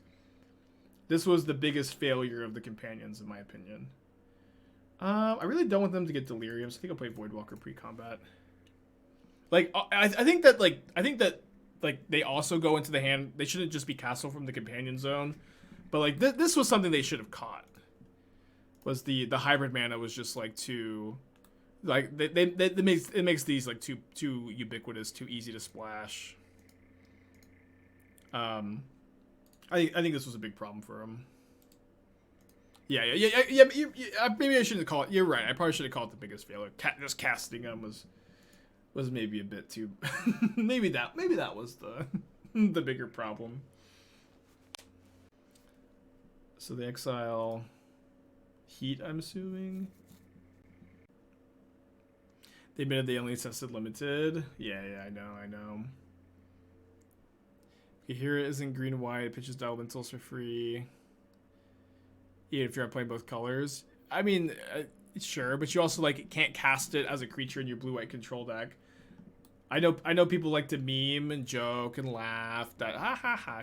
the biggest failure of the companions in my opinion. I really don't want them to get delirium, so I think I'll play Voidwalker pre-combat. Like I think that they also go into the hand. They shouldn't just be castle from the companion zone, but like this was something they should have caught. Was the hybrid mana was just like too, like it makes these like too ubiquitous, too easy to splash. I think this was a big problem for him. Yeah. Maybe I shouldn't call it. You're right. I probably should have called it the biggest failure. Just casting him was maybe a bit too. maybe that was the bigger problem. So the exile heat, I'm assuming. They admitted they only tested limited. Yeah, I know. Okay, here it is in green and white. It pitches the elementals for free. Yeah, if you're not playing both colors. I mean, sure, but you also like can't cast it as a creature in your blue-white control deck. I know people like to meme and joke and laugh that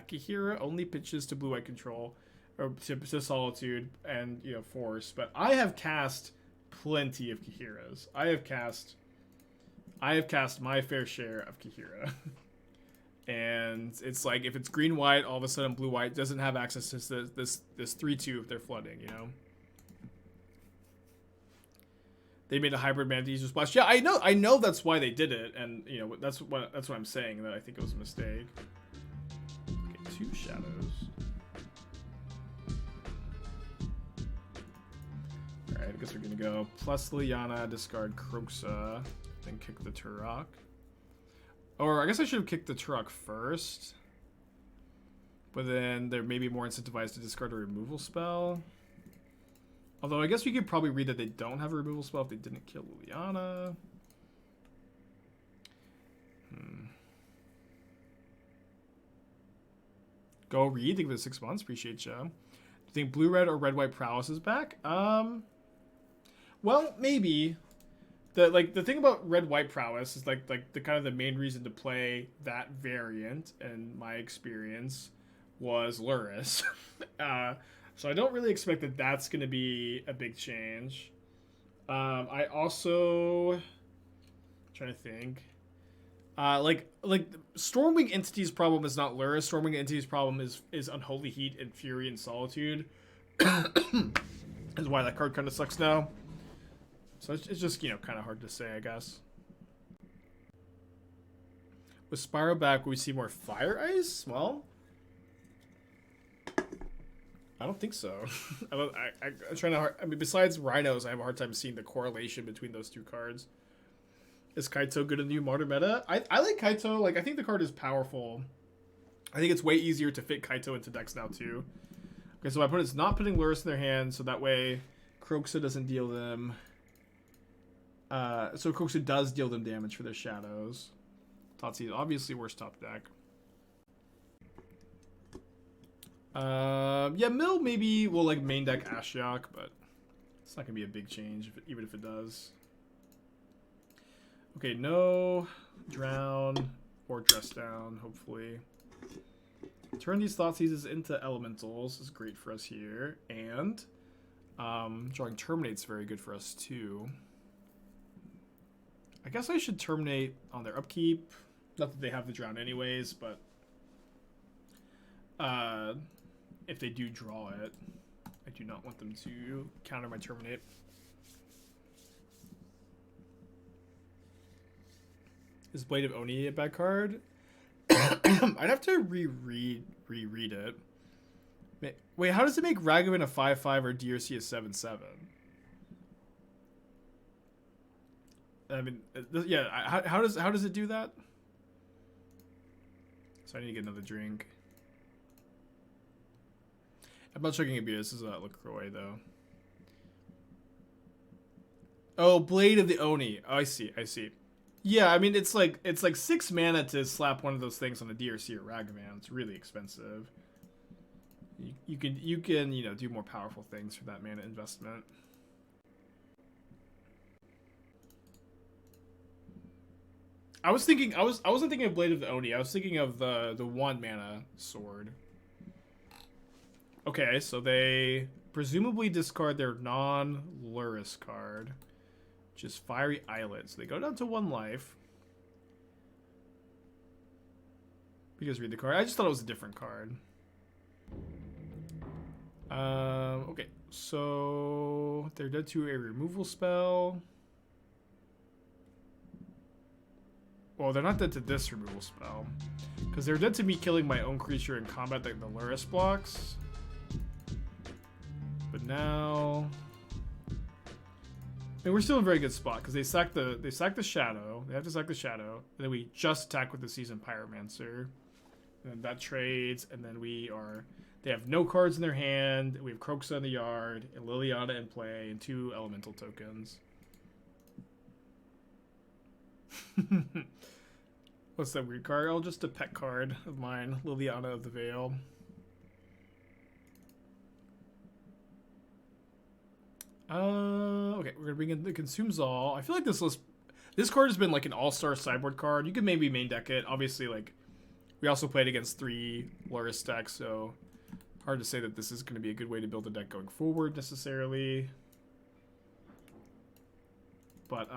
Kihira only pitches to blue-white control or to Solitude and Force, but I have cast plenty of Kihiras. I have cast my fair share of Kihira. And it's like if it's green-white, all of a sudden blue-white doesn't have access to this 3/2 if they're flooding, They made a hybrid mana to use splash. Yeah, I know that's why they did it, and that's what I'm saying, that I think it was a mistake. Okay, 2 shadows. Alright, I guess we're gonna go plus Liliana, discard Kroxa, then kick the Turok. Or I guess I should have kicked the Turok first. But then they're maybe more incentivized to discard a removal spell. Although I guess we could probably read that they don't have a removal spell if they didn't kill Liliana. Go read. Think of it 6 months. Appreciate you. Do you think blue-red or red-white prowess is back? Well, maybe. The thing about red-white prowess is like the kind of the main reason to play that variant, in my experience, was Lurrus. So I don't really expect that that's going to be a big change. I also trying to think. Like Stormwing Entity's problem is not Lurrus. Stormwing Entity's problem is Unholy Heat and Fury and Solitude. Is why that card kind of sucks now. So it's just kind of hard to say, I guess. With Spyro back, will we see more Fire Ice? Well, I don't think so. I'm trying to. I mean, besides Rhinos, I have a hard time seeing the correlation between those two cards. Is Kaito good in the new modern meta? I like Kaito. Like, I think the card is powerful. I think it's way easier to fit Kaito into decks now too. Okay, so my opponent's not putting Lurrus in their hand, so that way Kroxa doesn't deal them. So Kroxa does deal them damage for their shadows. Thoughtseize, obviously worst top deck. Yeah, Mill maybe will like main deck Ashiok, but it's not gonna be a big change even if it does. Okay, no drown or dress down, hopefully. Turn these Thoughtseizes into elementals is great for us here, and Drawing Terminate's very good for us too. I guess I should Terminate on their upkeep. Not that they have the drown anyways, but if they do draw it, I do not want them to counter my Terminate. Is Blade of Oni a bad card? I'd have to reread it. Wait, how does it make Ragavan a 5/5 or DRC a 7/7? I mean, yeah. How does it do that? So I need to get another drink. I'm not chugging a beer. This is LaCroix though. Oh, Blade of the Oni. Oh, I see. Yeah, I mean it's like 6 mana to slap one of those things on a DRC or Ragavan. It's really expensive. You can do more powerful things for that mana investment. I wasn't thinking of Blade of the Oni. I was thinking of the 1 mana sword. Okay, so they presumably discard their non-Lurrus card, which is Fiery Islet. So they go down to 1 life. You guys read the card. I just thought it was a different card. Okay, so they're dead to a removal spell. Well, they're not dead to this removal spell, because they're dead to me killing my own creature in combat that the Lurrus blocks. But now, I mean, we're still in a very good spot because they sack the shadow. They have to sack the shadow, and then we just attack with the Seasoned Pyromancer, and then that trades, and then they have no cards in their hand. We have Kroxa in the yard, and Liliana in play, and 2 elemental tokens. What's that weird card? Oh, just a pet card of mine, Liliana of the Veil. Okay, we're gonna bring in the Consumes All. I feel like this card has been like an all-star sideboard card. You could maybe main deck it. Obviously, like, we also played against 3 Lurrus decks, so hard to say that this is going to be a good way to build a deck going forward necessarily. But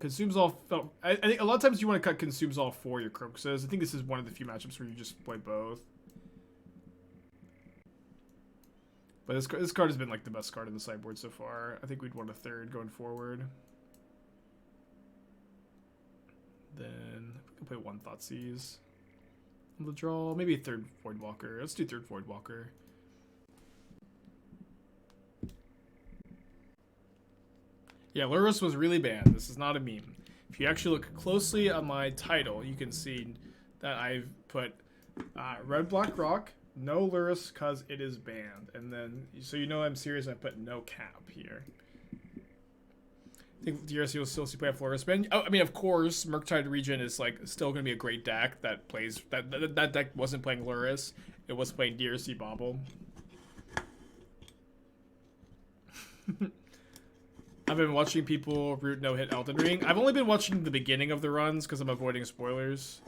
Consumes All felt. I think a lot of times you want to cut Consumes All for your Kroxas. I think this is one of the few matchups where you just play both. But this card has been like the best card in the sideboard so far. I think we'd want a 3rd going forward. Then we can play 1 Thoughtseize on the draw. Maybe a 3rd Voidwalker. Let's do 3rd Voidwalker. Yeah, Lurrus was really banned. This is not a meme. If you actually look closely on my title, you can see that I've put Red Black Rock, no Lurrus because it is banned. And then, so you know I'm serious, I put no cap here. I think DRC will still see play Lurrus. I mean, of course, Murktide Region is like still going to be a great deck that plays. That deck wasn't playing Lurrus. It was playing DRC Bobble. I've been watching people root no-hit Elden Ring. I've only been watching the beginning of the runs because I'm avoiding spoilers.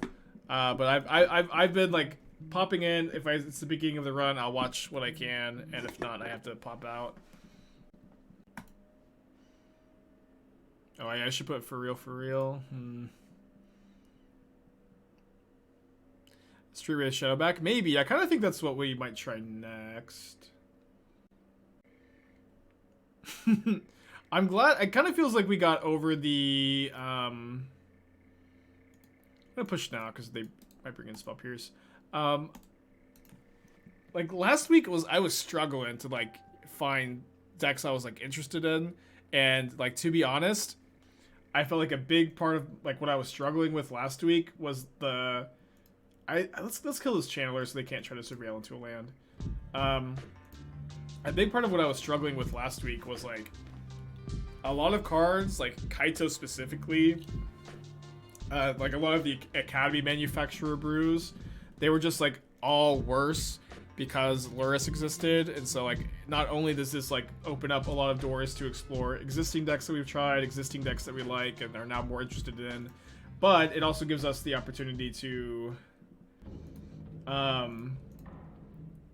But I've been like popping in. If it's the beginning of the run, I'll watch what I can, and if not, I have to pop out. Oh, I should put for real. Street Race Shadowback? Maybe. I kind of think that's what we might try next. I'm glad. It kind of feels like we got over the. I'm gonna push now because they might bring in Spell Pierce. Like last week I was struggling to like find decks I was like interested in, and like to be honest, I felt like a big part of like what I was struggling with last week was the. Let's kill this channeler so they can't try to surveil into a land. A big part of what I was struggling with last week was like a lot of cards, like Kaito specifically, like a lot of the Academy Manufacturer brews, they were just like all worse because Lurrus existed. And so like not only does this like open up a lot of doors to explore existing decks that we've tried, existing decks that we like and are now more interested in, but it also gives us the opportunity to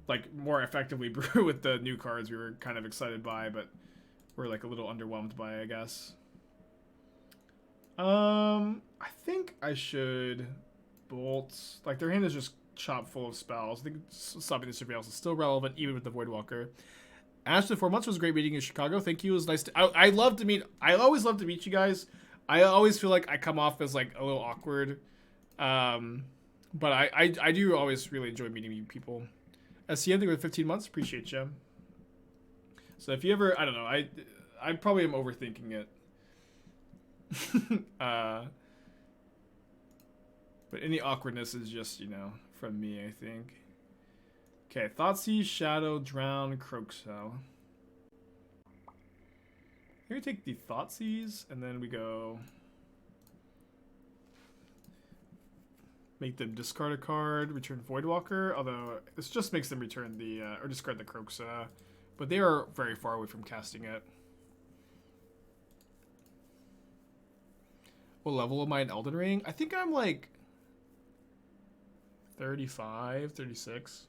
like more effectively brew with the new cards we were kind of excited by, but we're like a little underwhelmed by, I guess. I think I should bolt. Like their hand is just chock full of spells. I think stopping the surveillance is still relevant even with the Voidwalker. Ashton, 4 months was great meeting in Chicago. Thank you. It was nice to. I love to meet. I always love to meet you guys. I always feel like I come off as like a little awkward, but I do always really enjoy meeting you people. SCM, thing with 15 months. Appreciate you. So if you ever, I don't know, I probably am overthinking it. But any awkwardness is just, you know, from me, I think. Okay, Thoughtseize, Shadow, Drown, Kroxa. Here we take the Thoughtseize, and then we go make them discard a card, return Voidwalker, although this just makes them return the, or discard the Kroxa. But they are very far away from casting it. What level am I in Elden Ring? I think I'm like 35, 36.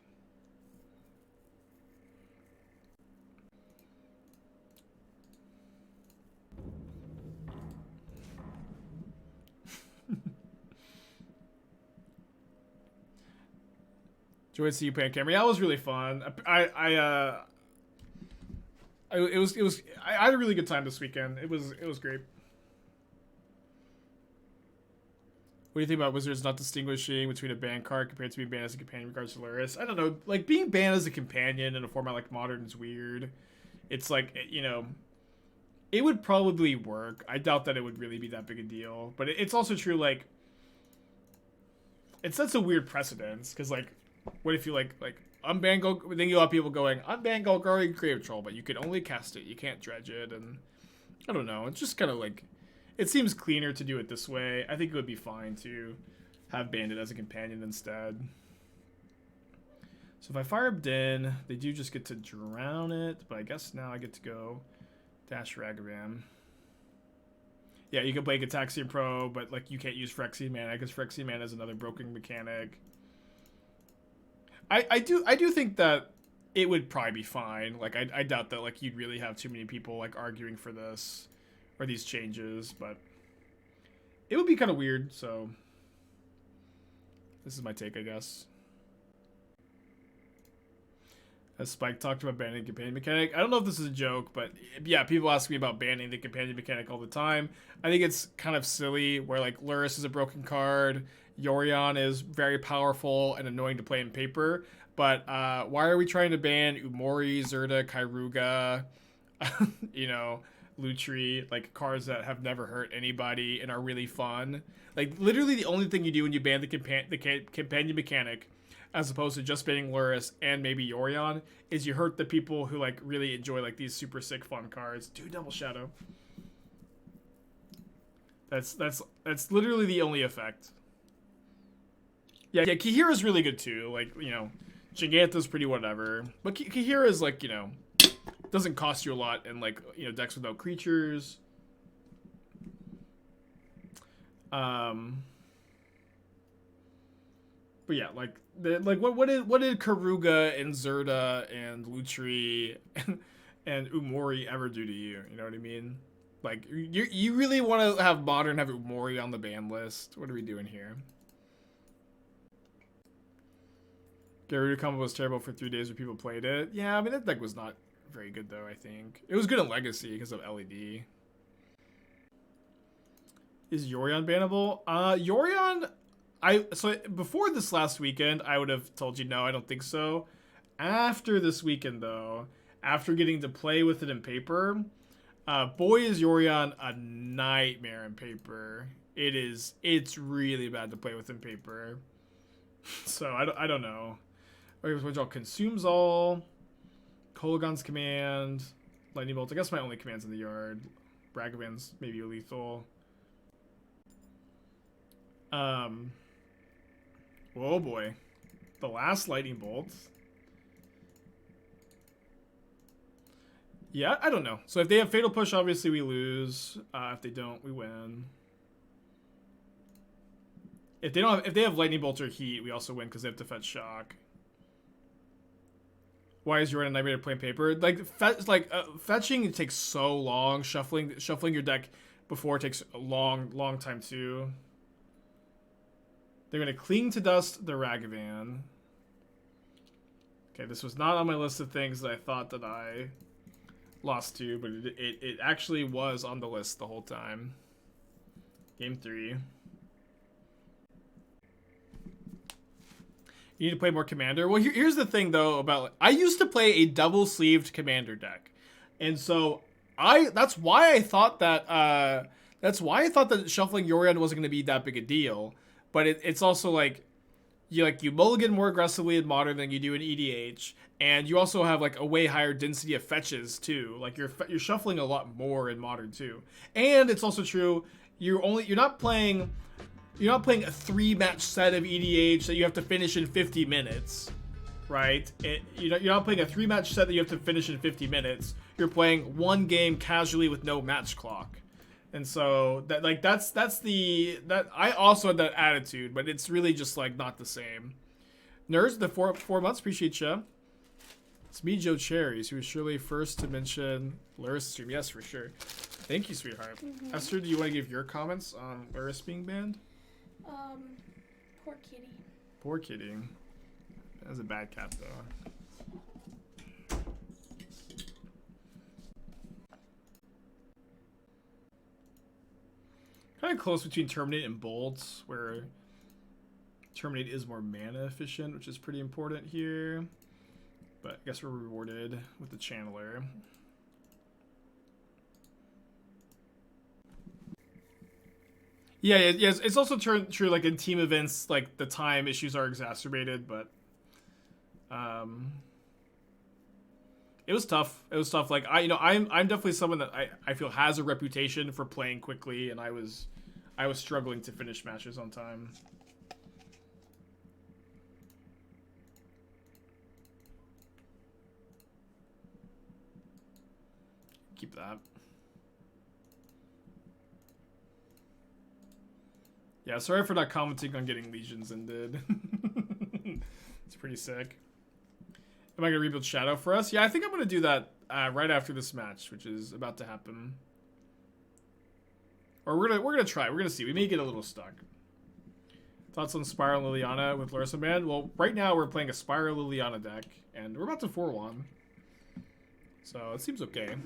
Enjoyed seeing you play on camera. Yeah, it was really fun. I had a really good time this weekend. It was great. What do you think about Wizards not distinguishing between a ban card compared to being banned as a companion in regards to Lurrus? I don't know. Like, being banned as a companion in a format like Modern is weird. It's like, you know, it would probably work. I doubt that it would really be that big a deal. But it's also true, like, it sets a weird precedence. Because, like, what if you, like unban Golgari? Then you have people going, unban Golgari and Creative Troll, but you can only cast it. You can't dredge it. And I don't know. It's just kind of like, it seems cleaner to do it this way. I think it would be fine to have Bandit as a companion instead. So if I fire up Din, they do just get to drown it, but I guess now I get to go dash Ragavan. Yeah, you can play Gataxian Pro, but like you can't use Phyrexian Mana because Phyrexian Mana is another broken mechanic. I do think that it would probably be fine. Like I doubt that like you'd really have too many people like arguing for this or these changes, but it would be kind of weird. So this is my take, I guess. As Spike talked about banning the companion mechanic. I don't know if this is a joke, but yeah, people ask me about banning the companion mechanic all the time. I think it's kind of silly where like Lurrus is a broken card, Yorion is very powerful and annoying to play in paper, but why are we trying to ban Umori, Zerda, Kairuga, you know, Lutri, like cards that have never hurt anybody and are really fun? Like literally the only thing you do when you ban the companion mechanic, as opposed to just banning Lurrus and maybe Yorion, is you hurt the people who like really enjoy like these super sick fun cards. Do Double Shadow. That's literally the only effect. Yeah, Kihira's really good too. Like, you know, Gigantha's pretty whatever. But Kihira is like, you know, doesn't cost you a lot and like, you know, decks without creatures. But yeah, like what did Karuga and Zerda and Lutri and Umori ever do to you? You know what I mean? Like you really want to have Modern have Umori on the ban list? What are we doing here? Garuda combo was terrible for 3 days when people played it. Yeah, I mean that deck was not very good though. I think it was good in Legacy because of LED. Is Yorion bannable? Yorion. So before this last weekend, I would have told you no, I don't think so. After this weekend, though, after getting to play with it in paper, boy is Yorion a nightmare in paper. It's really bad to play with in paper. So I don't know. Which all Consumes All, Kolagon's Command, Lightning Bolt. I guess my only commands in the yard. Ragavan's maybe lethal. Oh boy. The last Lightning Bolt. Yeah, I don't know. So if they have Fatal Push, obviously we lose. If they don't, we win. If they have Lightning Bolt or Heat, we also win because they have to fetch Shock. Why is your nightmare playing paper? Like fetching takes so long. Shuffling your deck before takes a long time too. They're gonna cling to dust the Ragavan. Okay, this was not on my list of things that I thought that I lost to, but it actually was on the list the whole time. Game 3. You need to play more Commander. Well, here's the thing though about I used to play a double-sleeved Commander deck, and so that's why I thought that shuffling Yorion wasn't going to be that big a deal. But it's also like you mulligan more aggressively in Modern than you do in EDH, and you also have like a way higher density of fetches too. Like you're shuffling a lot more in Modern too, and it's also true you're not playing a 3-match set of EDH that you have to finish in 50 minutes, right? You're not playing a 3-match set that you have to finish in 50 minutes. You're playing one game casually with no match clock. And so that's I also had that attitude, but it's really just like not the same. Nerds, the 4 months, appreciate you. It's me, Joe Cherries, who was surely first to mention Lurrus stream. Yes, for sure. Thank you, sweetheart. Esther, do you want to give your comments on Lurrus being banned? Poor kitty. Poor kitty. That was a bad cat, though. Kind of close between Terminate and Bolts, where Terminate is more mana efficient, which is pretty important here. But I guess we're rewarded with the Channeler. Yeah, it's also true like in team events, like the time issues are exacerbated, but it was tough. It was tough. Like I'm definitely someone that I feel has a reputation for playing quickly, and I was struggling to finish matches on time. Keep that. Yeah, sorry for not commenting on getting Legions ended. It's pretty sick. Am I gonna rebuild Shadow for us? Yeah, I think I'm gonna do that right after this match, which is about to happen. Or we're gonna try. We're gonna see. We may get a little stuck. Thoughts on Spiral Liliana with Lurrus Band? Well, right now we're playing a Spiral Liliana deck, and we're about to 4-1. So it seems okay.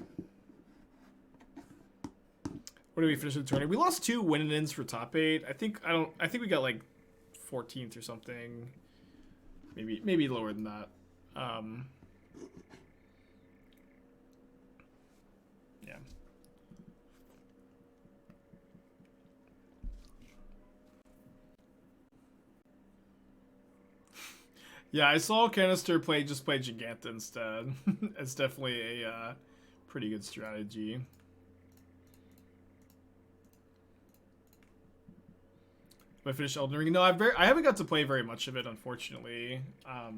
What did we finish the tournament? We lost 2 win-ins for top 8. I think we got like 14th or something. Maybe lower than that. Yeah. Yeah, I saw Canister play Giganta instead. It's definitely a pretty good strategy. I finished Elden Ring. No, I haven't got to play very much of it, unfortunately. I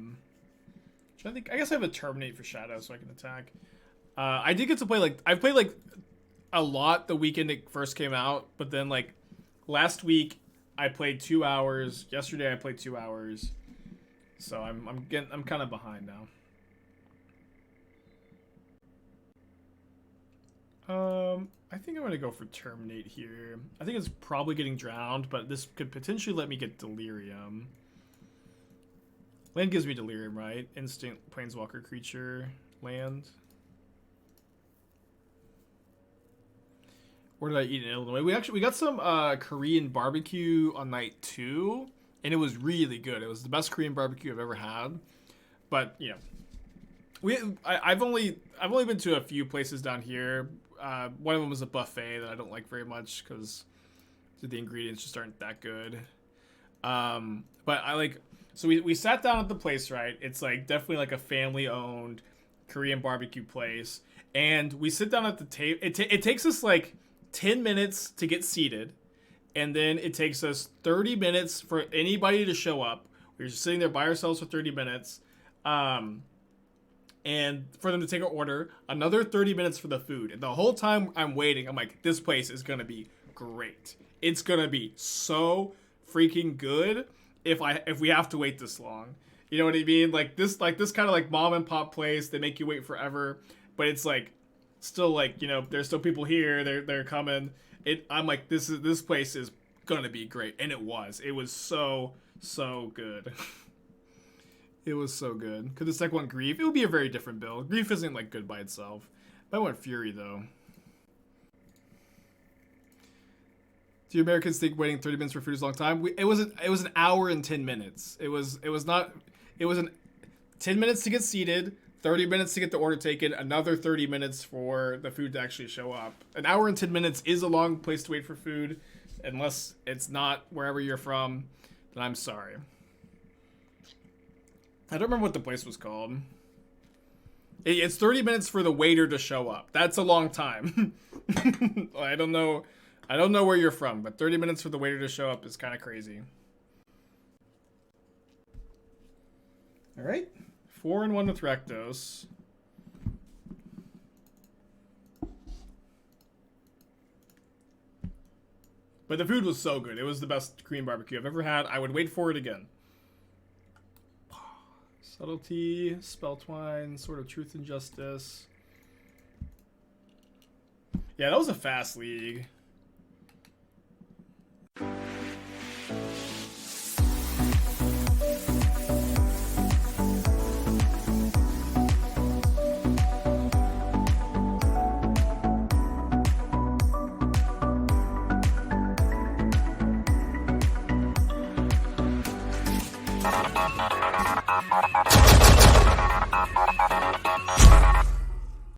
guess I have a Terminate for Shadow, so I can attack. I did get to play I played like a lot the weekend it first came out, but then like last week I played 2 hours. Yesterday I played 2 hours, so I'm kind of behind now. I think I'm gonna go for Terminate here. I think it's probably getting drowned, but this could potentially let me get Delirium. Land gives me Delirium, right? Instant Planeswalker creature land. Where did I eat in Illinois? We got some Korean barbecue on night 2, and it was really good. It was the best Korean barbecue I've ever had. But you know, I've only been to a few places down here. One of them was a buffet that I don't like very much because the ingredients just aren't that good. But so we sat down at the place, right? It's like definitely like a family-owned Korean barbecue place, and we sit down at the table. It takes us like 10 minutes to get seated, and then it takes us 30 minutes for anybody to show up. We're just sitting there by ourselves for 30 minutes. And for them to take an order, another 30 minutes for the food. And the whole time I'm waiting, I'm like, this place is going to be great. It's going to be so freaking good if we have to wait this long. You know what I mean? Like this kind of like mom and pop place. They make you wait forever, but it's like still like, you know, there's still people here. They're coming. I'm like, this place is gonna be great, and it was. It was so good. It was so good. Could this deck want Grief? It would be a very different build. Grief isn't like good by itself. I want Fury though. Do you Americans think waiting 30 minutes for food is a long time? It was an hour and 10 minutes. It was 10 minutes to get seated, 30 minutes to get the order taken, another 30 minutes for the food to actually show up. An hour and 10 minutes is a long place to wait for food, unless it's not wherever you're from. Then I'm sorry. I don't remember what the place was called. It's 30 minutes for the waiter to show up. That's a long time. I don't know where you're from, but 30 minutes for the waiter to show up is kind of crazy. All right. 4-1 with Rakdos. But the food was so good. It was the best Korean barbecue I've ever had. I would wait for it again. Subtlety, Spelltwine, Sword of Truth and Justice. Yeah, that was a fast league.